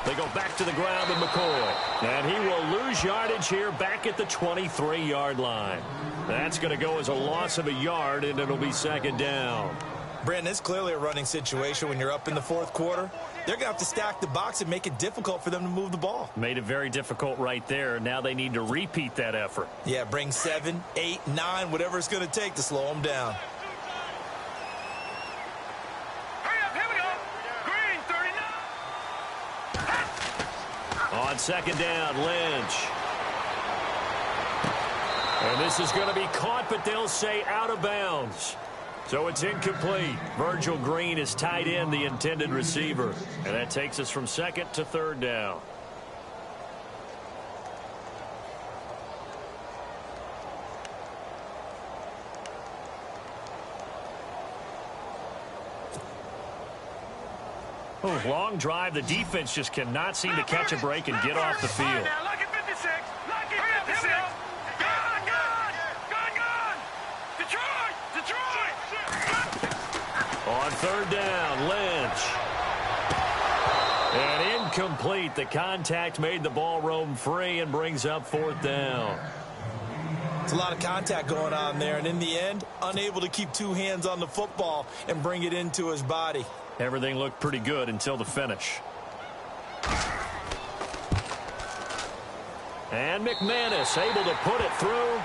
Speaker 1: They go back to the ground with McCoy. And he will lose yardage here back at the 23-yard line. That's going to go as a loss of a yard, and it'll be 2nd down.
Speaker 2: Brandon, it's clearly a running situation when you're up in the 4th quarter. They're going to have to stack the box and make it difficult for them to move the ball.
Speaker 1: Made it very difficult right there. Now they need to repeat that effort.
Speaker 2: Yeah, bring 7, 8, 9, whatever it's going to take to slow them down.
Speaker 1: On 2nd down, Lynch. And this is going to be caught, but they'll say out of bounds. So it's incomplete. Virgil Green is tied in, the intended receiver. And that takes us from 2nd to 3rd down. Oh, long drive. The defense just cannot seem to catch a break and get off the field.
Speaker 3: Lucky 56. Lucky 56. Gone. Detroit.
Speaker 1: On 3rd down, Lynch. And incomplete. The contact made the ball roam free and brings up 4th down.
Speaker 2: It's a lot of contact going on there, and in the end, unable to keep 2 hands on the football and bring it into his body.
Speaker 1: Everything looked pretty good until the finish. And McManus able to put it through.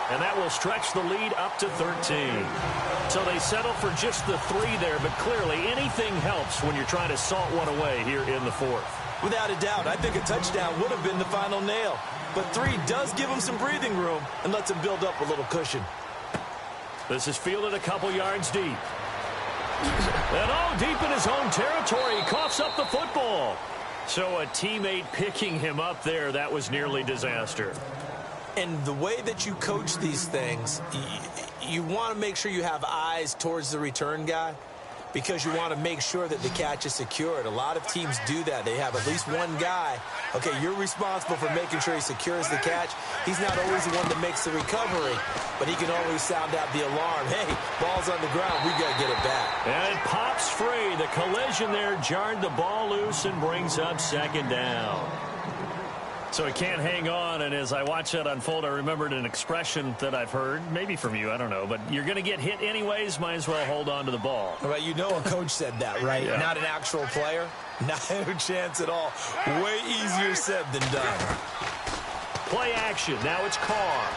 Speaker 1: And that will stretch the lead up to 13. So they settle for just the 3 there, but clearly anything helps when you're trying to salt one away here in the 4th.
Speaker 2: Without a doubt, I think a touchdown would have been the final nail. But 3 does give him some breathing room and lets him build up a little cushion.
Speaker 1: This is fielded a couple yards deep. And deep in his own territory, he coughs up the football. So a teammate picking him up there, that was nearly disaster.
Speaker 2: And the way that you coach these things, you want to make sure you have eyes towards the return guy because you want to make sure that the catch is secured. A lot of teams do that. They have at least one guy. Okay, you're responsible for making sure he secures the catch. He's not always the one that makes the recovery, but he can always sound out the alarm. Hey, ball's on the ground. We got to get it back.
Speaker 1: And it pops free. The collision there jarred the ball loose and brings up 2nd down. So he can't hang on, and as I watch that unfold, I remembered an expression that I've heard, maybe from you, I don't know, but you're going to get hit anyways, might as well hold on to the ball.
Speaker 2: Well, you know a coach said that, right?
Speaker 1: Yeah.
Speaker 2: Not an actual player. Not a chance at all. Way easier said than done.
Speaker 1: Play action. Now it's Carr.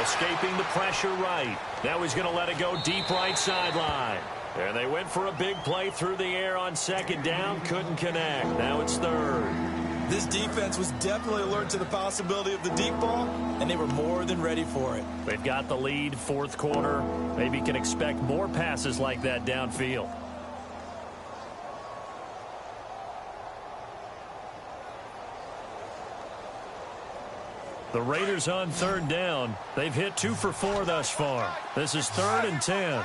Speaker 1: Escaping the pressure right. Now he's going to let it go deep right sideline. And they went for a big play through the air on 2nd down. Couldn't connect. Now it's 3rd.
Speaker 2: This defense was definitely alert to the possibility of the deep ball, and they were more than ready for it.
Speaker 1: They've got the lead, 4th quarter. Maybe can expect more passes like that downfield. The Raiders on 3rd down. They've hit 2 for 4 thus far. This is 3rd and 10.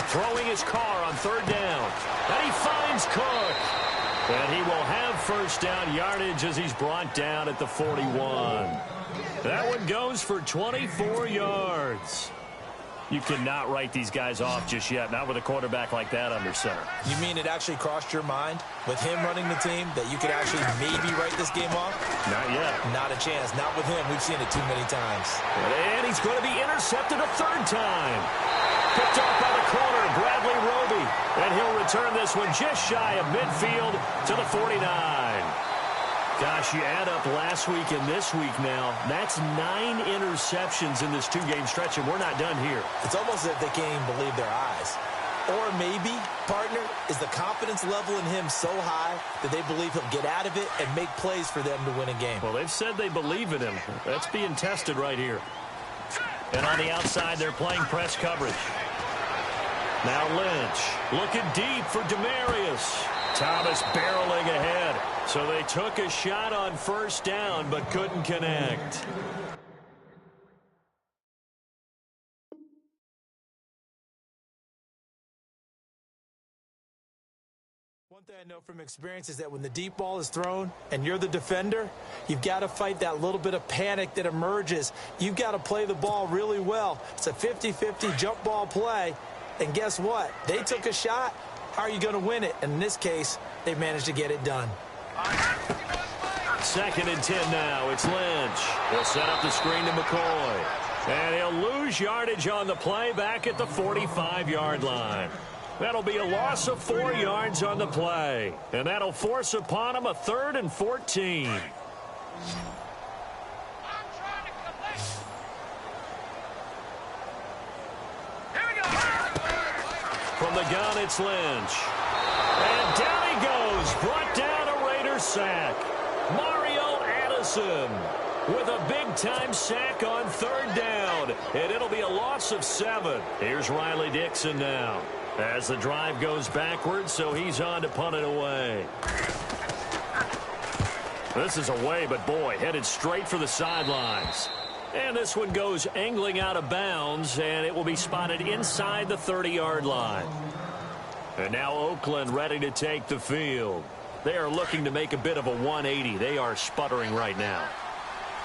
Speaker 1: Throwing his car on 3rd down. And he finds Cook. And he will have 1st down yardage as he's brought down at the 41. That one goes for 24 yards. You cannot write these guys off just yet, not with a quarterback like that under center.
Speaker 2: You mean it actually crossed your mind with him running the team that you could actually maybe write this game off?
Speaker 1: Not yet.
Speaker 2: Not a chance. Not with him. We've seen it too many times.
Speaker 1: And he's going to be intercepted a 3rd time. Picked off by the corner, Bradley Roby. And he'll return this one just shy of midfield to the 49. Gosh, you add up last week and this week now, that's 9 interceptions in this 2-game stretch, and we're not done here.
Speaker 2: It's almost as if they can't even believe their eyes. Or maybe, partner, is the confidence level in him so high that they believe he'll get out of it and make plays for them to win a game.
Speaker 1: Well, they've said they believe in him. That's being tested right here. And on the outside, they're playing press coverage. Now Lynch looking deep for Demarius. Thomas barreling ahead. So they took a shot on 1st down but couldn't connect.
Speaker 2: One thing I know from experience is that when the deep ball is thrown and you're the defender, you've got to fight that little bit of panic that emerges. You've got to play the ball really well. It's a 50-50 jump ball play, and guess what? They took a shot. How are you going to win it? And in this case, they managed to get it done.
Speaker 1: 2nd and 10 now. It's Lynch. He'll set up the screen to McCoy. And he'll lose yardage on the play back at the 45-yard line. That'll be a loss of 4 yards on the play. And that'll force upon him a 3rd and 14. From the gun, it's Lynch. And down he goes. Brought down a Raider sack. Mario Addison with a big-time sack on 3rd down. And it'll be a loss of 7. Here's Riley Dixon now, as the drive goes backwards, so he's on to punt it away. This is away, but boy, headed straight for the sidelines. And this one goes angling out of bounds, and it will be spotted inside the 30-yard line. And now Oakland ready to take the field. They are looking to make a bit of a 180. They are sputtering right now.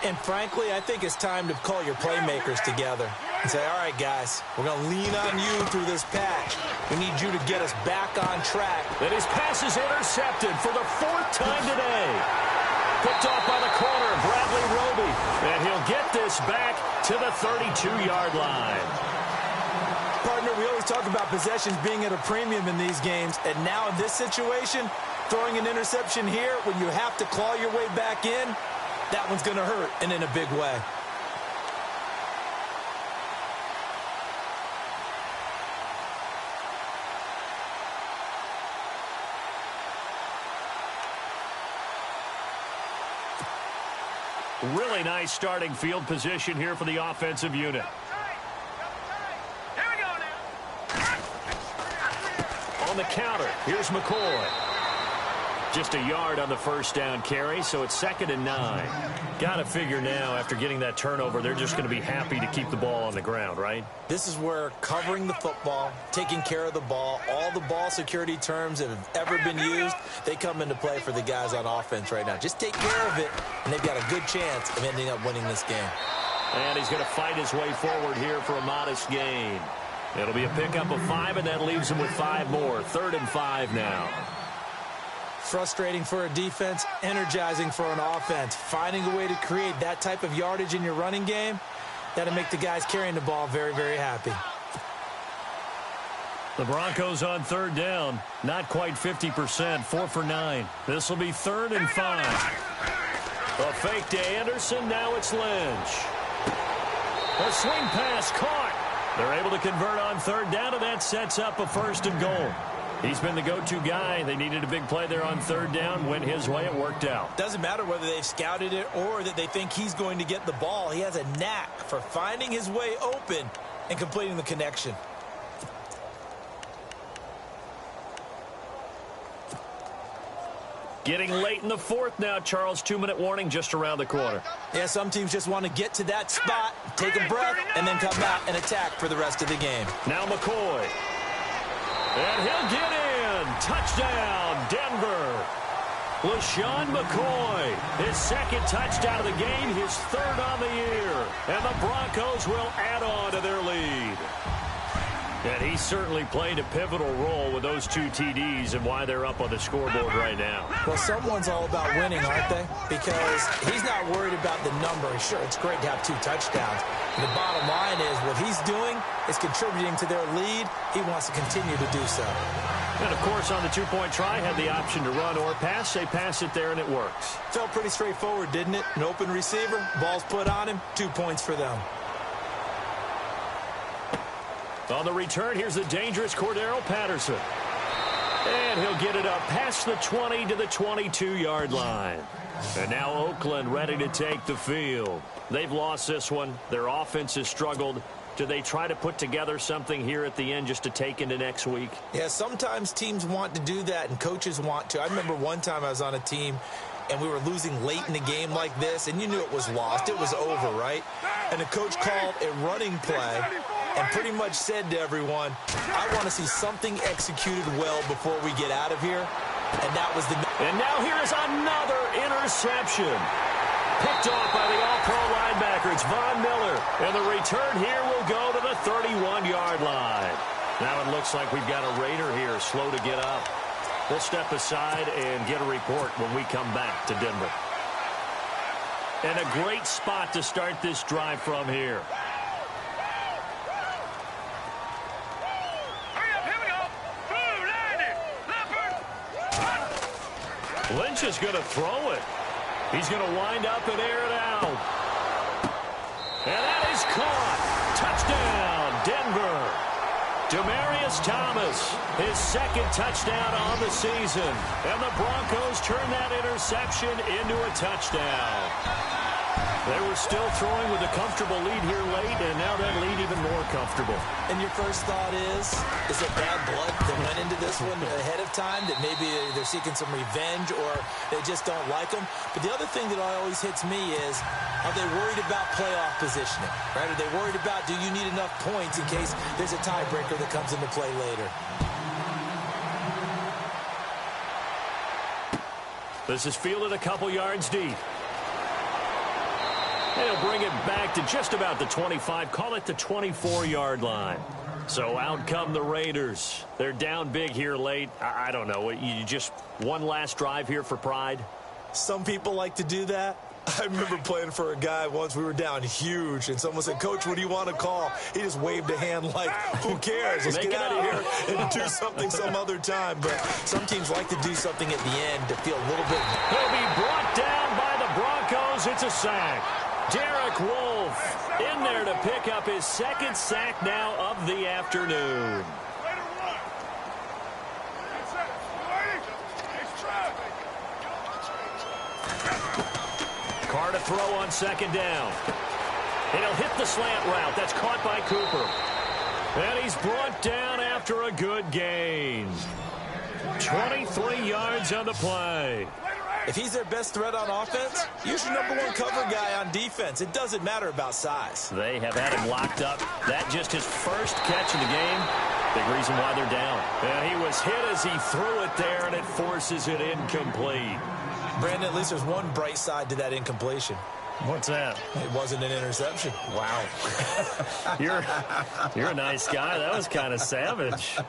Speaker 2: And frankly, I think it's time to call your playmakers together and say, all right, guys, we're going to lean on you through this patch. We need you to get us back on track.
Speaker 1: And his pass is intercepted for the 4th time today. Picked off by the corner, Bradley Roby. And he'll get this back to the 32-yard line.
Speaker 2: Partner, we always talk about possessions being at a premium in these games. And now in this situation, throwing an interception here when you have to claw your way back in, that one's going to hurt, and in a big way.
Speaker 1: Really nice starting field position here for the offensive unit.
Speaker 3: Here we go now.
Speaker 1: On the counter, here's McCoy. Just a yard on the 1st down carry, so it's 2nd and 9. Got to figure now, after getting that turnover, they're just going to be happy to keep the ball on the ground, right?
Speaker 2: This is where covering the football, taking care of the ball, all the ball security terms that have ever been used, they come into play for the guys on offense right now. Just take care of it, and they've got a good chance of ending up winning this game.
Speaker 1: And he's going to fight his way forward here for a modest gain. It'll be a pickup of 5, and that leaves him with 5 more. 3rd and 5 now.
Speaker 2: Frustrating for a defense, energizing for an offense. Finding a way to create that type of yardage in your running game, that'll make the guys carrying the ball very, very happy.
Speaker 1: The Broncos on 3rd down. Not quite 50%, 4 for 9. This will be 3rd and 5. A fake to Anderson, now it's Lynch. A swing pass caught. They're able to convert on 3rd down, and that sets up a 1st and goal. He's been the go-to guy. They needed a big play there on 3rd down. Went his way. It worked out.
Speaker 2: Doesn't matter whether they've scouted it or that they think he's going to get the ball. He has a knack for finding his way open and completing the connection.
Speaker 1: Getting late in the 4th now, Charles. 2-minute warning just around the corner.
Speaker 2: Yeah, some teams just want to get to that spot, take a breath, and then come out and attack for the rest of the game.
Speaker 1: Now McCoy. And he'll get in. Touchdown, Denver. LaShawn McCoy, his 2nd touchdown of the game, his 3rd on the year. And the Broncos will add on to their lead. And he certainly played a pivotal role with those 2 TDs and why they're up on the scoreboard right now.
Speaker 2: Well, someone's all about winning, aren't they? Because he's not worried about the number. Sure, it's great to have 2 touchdowns. The bottom line is what he's doing is contributing to their lead. He wants to continue to do so.
Speaker 1: And, of course, on the 2-point try, had the option to run or pass. They pass it there, and it works.
Speaker 2: Felt pretty straightforward, didn't it? An open receiver, ball's put on him, 2 points for them.
Speaker 1: On the return, here's the dangerous Cordero Patterson. And he'll get it up past the 20 to the 22-yard line. And now Oakland ready to take the field. They've lost this one. Their offense has struggled. Do they try to put together something here at the end just to take into next week?
Speaker 2: Yeah, sometimes teams want to do that and coaches want to. I remember one time I was on a team and we were losing late in the game like this, and you knew it was lost. It was over, right? And the coach called a running play and pretty much said to everyone, I want to see something executed well before we get out of here. And that was the...
Speaker 1: And now here is another interception. Picked off by the all-pro linebacker. It's Von Miller. And the return here will go to the 31-yard line. Now it looks like we've got a Raider here slow to get up. We'll step aside and get a report when we come back to Denver. And a great spot to start this drive from here. Lynch is going to throw it. He's going to wind up and air it out. And that is caught. Touchdown, Denver. Demaryius Thomas, his second touchdown on the season. And the Broncos turn that interception into a touchdown. They were still throwing with a comfortable lead here late, and now that lead even more comfortable.
Speaker 2: And your first thought is it bad blood that went into this one ahead of time, that maybe they're seeking some revenge or they just don't like them? But the other thing that always hits me is, are they worried about playoff positioning? Right? Are they worried about, do you need enough points in case there's a tiebreaker that comes into play later?
Speaker 1: This is fielded a couple yards deep. And he'll bring it back to just about the 25, call it the 24-yard line. So out come the Raiders. They're down big here late. I don't know. You just one last drive here for pride?
Speaker 2: Some people like to do that. I remember playing for a guy once. We were down huge, and someone said, "Coach, what do you want to call?" He just waved a hand like, who cares? Let's get out of here and do something some other time. But some teams like to do something at the end to feel a little bit.
Speaker 1: He'll be brought down by the Broncos. It's a sack. Derek Wolfe in there to pick up his second sack now of the afternoon. Carr to throw on second down. And he'll hit the slant route. That's caught by Cooper. And he's brought down after a good gain. 23 yards on the play.
Speaker 2: If he's their best threat on offense, use your number one cover guy on defense. It doesn't matter about size.
Speaker 1: They have had him locked up. That just his first catch in the game. Big reason why they're down. And he was hit as he threw it there, and it forces it incomplete.
Speaker 2: Brandon, at least there's one bright side to that incompletion.
Speaker 1: What's that?
Speaker 2: It wasn't an interception.
Speaker 1: Wow. You're a nice guy. That was kind of savage.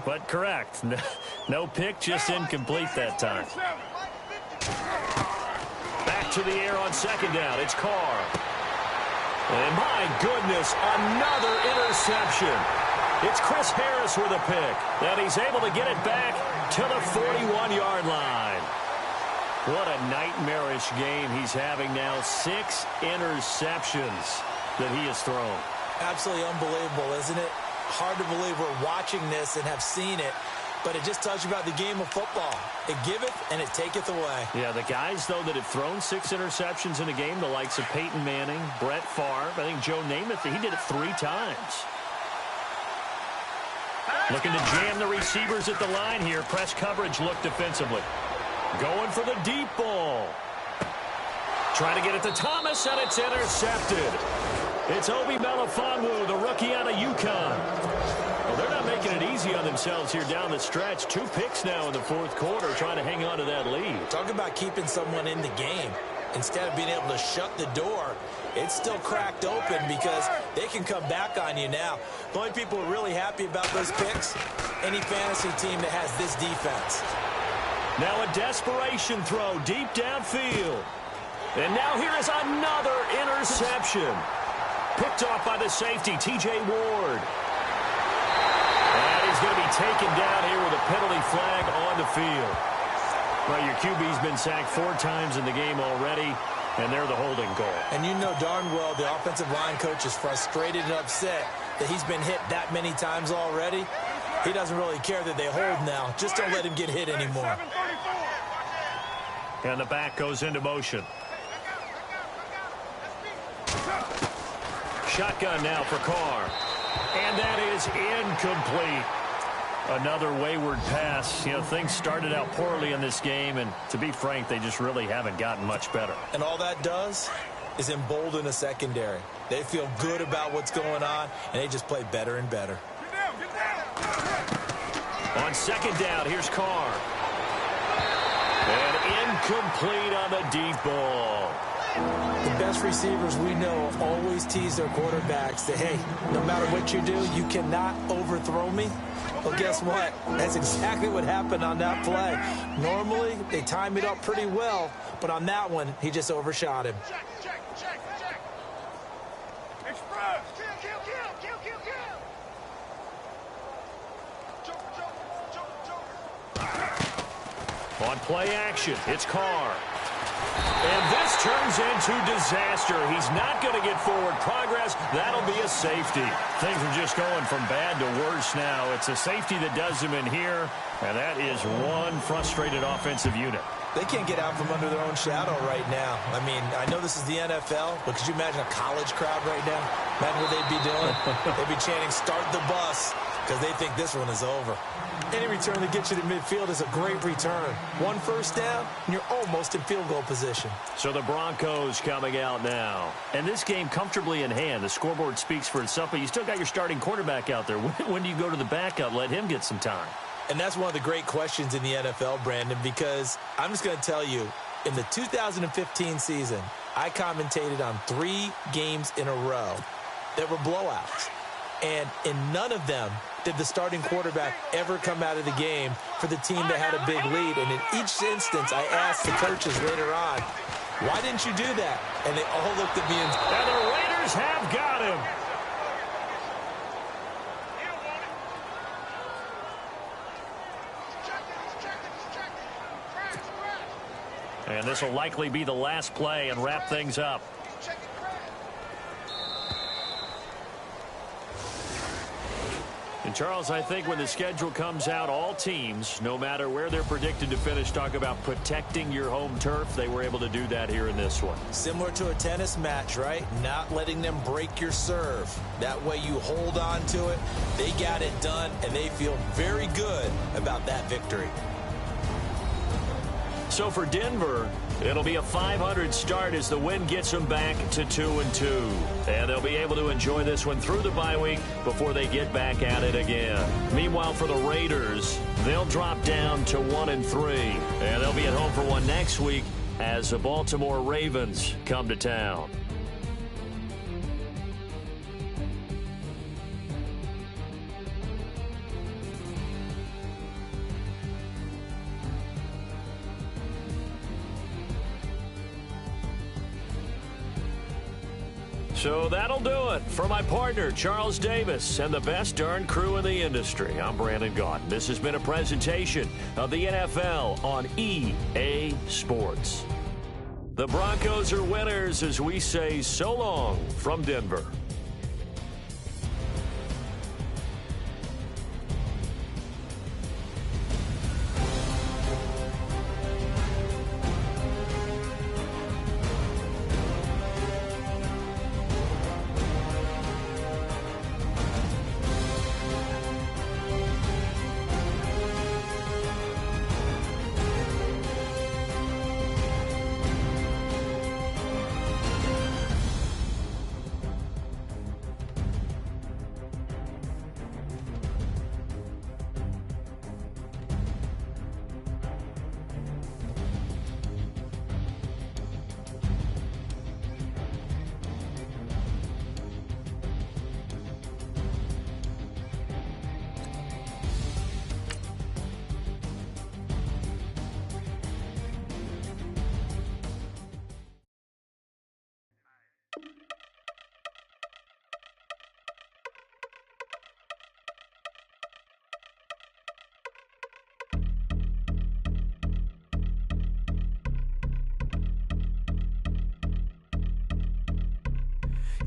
Speaker 1: But correct. No pick, just incomplete that time. Back to the air on second down. It's Carr. And my goodness, another interception. It's Chris Harris with a pick. And he's able to get it back to the 41-yard line. What a nightmarish game he's having now. 6 interceptions that he has thrown.
Speaker 2: Absolutely unbelievable, isn't it? Hard to believe we're watching this and have seen it. But it just tells you about the game of football. It giveth and it taketh away.
Speaker 1: Yeah, the guys, though, that have thrown 6 interceptions in a game, the likes of Peyton Manning, Brett Favre, I think Joe Namath, he did it 3 times. Looking to jam the receivers at the line here. Press coverage look defensively. Going for the deep ball. Trying to get it to Thomas, and it's intercepted. It's Obi Melifonwu, the rookie out of UConn. Well, they're not making it easy on themselves here down the stretch. 2 picks now in the fourth quarter, trying to hang on to that lead.
Speaker 2: Talk about keeping someone in the game. Instead of being able to shut the door, it's still cracked open because they can come back on you now. The only people who are really happy about those picks, any fantasy team that has this defense.
Speaker 1: Now a desperation throw deep downfield. And now here is another interception. Picked off by the safety, T.J. Ward. And he's going to be taken down here with a penalty flag on the field. Well, your QB's been sacked 4 times in the game already, and they're the holding call.
Speaker 2: And you know darn well the offensive line coach is frustrated and upset that he's been hit that many times already. He doesn't really care that they hold now. Just don't let him get hit anymore.
Speaker 1: And the back goes into motion. Shotgun now for Carr. And that is incomplete. Another wayward pass. You know, things started out poorly in this game, and to be frank, they just really haven't gotten much better.
Speaker 2: And all that does is embolden a secondary. They feel good about what's going on, and they just play better and better.
Speaker 1: On second down, here's Carr. Incomplete on the deep ball.
Speaker 2: The best receivers we know always tease their quarterbacks that, hey, no matter what you do, you cannot overthrow me. Well, guess what? That's exactly what happened on that play. Normally, they time it up pretty well, but on that one, he just overshot him.
Speaker 3: Check. Express. Kill. Joker.
Speaker 1: On play action, it's Carr. And this turns into disaster. He's not going to get forward progress. That'll be a safety. Things are just going from bad to worse now. It's a safety that does him in here, and that is one frustrated offensive unit.
Speaker 2: They can't get out from under their own shadow right now. I mean, I know this is the NFL, but could you imagine a college crowd right now? Imagine what they'd be doing. They'd be chanting, "Start the bus," because they think this one is over. Any return that gets you to midfield is a great return. One first down, and you're almost in field goal position.
Speaker 1: So the Broncos coming out now. And this game comfortably in hand. The scoreboard speaks for itself, but you still got your starting quarterback out there. When do you go to the backup, let him get some time?
Speaker 2: And that's one of the great questions in the NFL, Brandon, because I'm just going to tell you, in the 2015 season, I commentated on 3 games in a row that were blowouts. And in none of them did the starting quarterback ever come out of the game for the team that had a big lead. And in each instance, I asked the coaches later on, why didn't you do that? And they all looked at me and
Speaker 1: the Raiders have got him. And this will likely be the last play and wrap things up. And Charles, I think when the schedule comes out, all teams, no matter where they're predicted to finish, talk about protecting your home turf. They were able to do that here in this one.
Speaker 2: Similar to a tennis match, right? Not letting them break your serve. That way you hold on to it. They got it done, and they feel very good about that victory.
Speaker 1: So for Denver, it'll be a 500 start as the win gets them back to 2-2. And they'll be able to enjoy this one through the bye week before they get back at it again. Meanwhile, for the Raiders, they'll drop down to 1-3. And they'll be at home for one next week as the Baltimore Ravens come to town. So that'll do it for my partner, Charles Davis, and the best darn crew in the industry. I'm Brandon Gaudin. This has been a presentation of the NFL on EA Sports. The Broncos are winners as we say so long from Denver.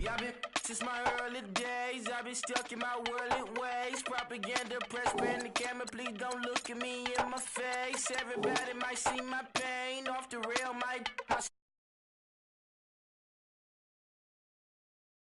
Speaker 4: I've been since my early days. I've been stuck in my worldly ways. Propaganda, press, brand the camera. Please don't look at me in my face. Everybody might see my pain. Off the rail,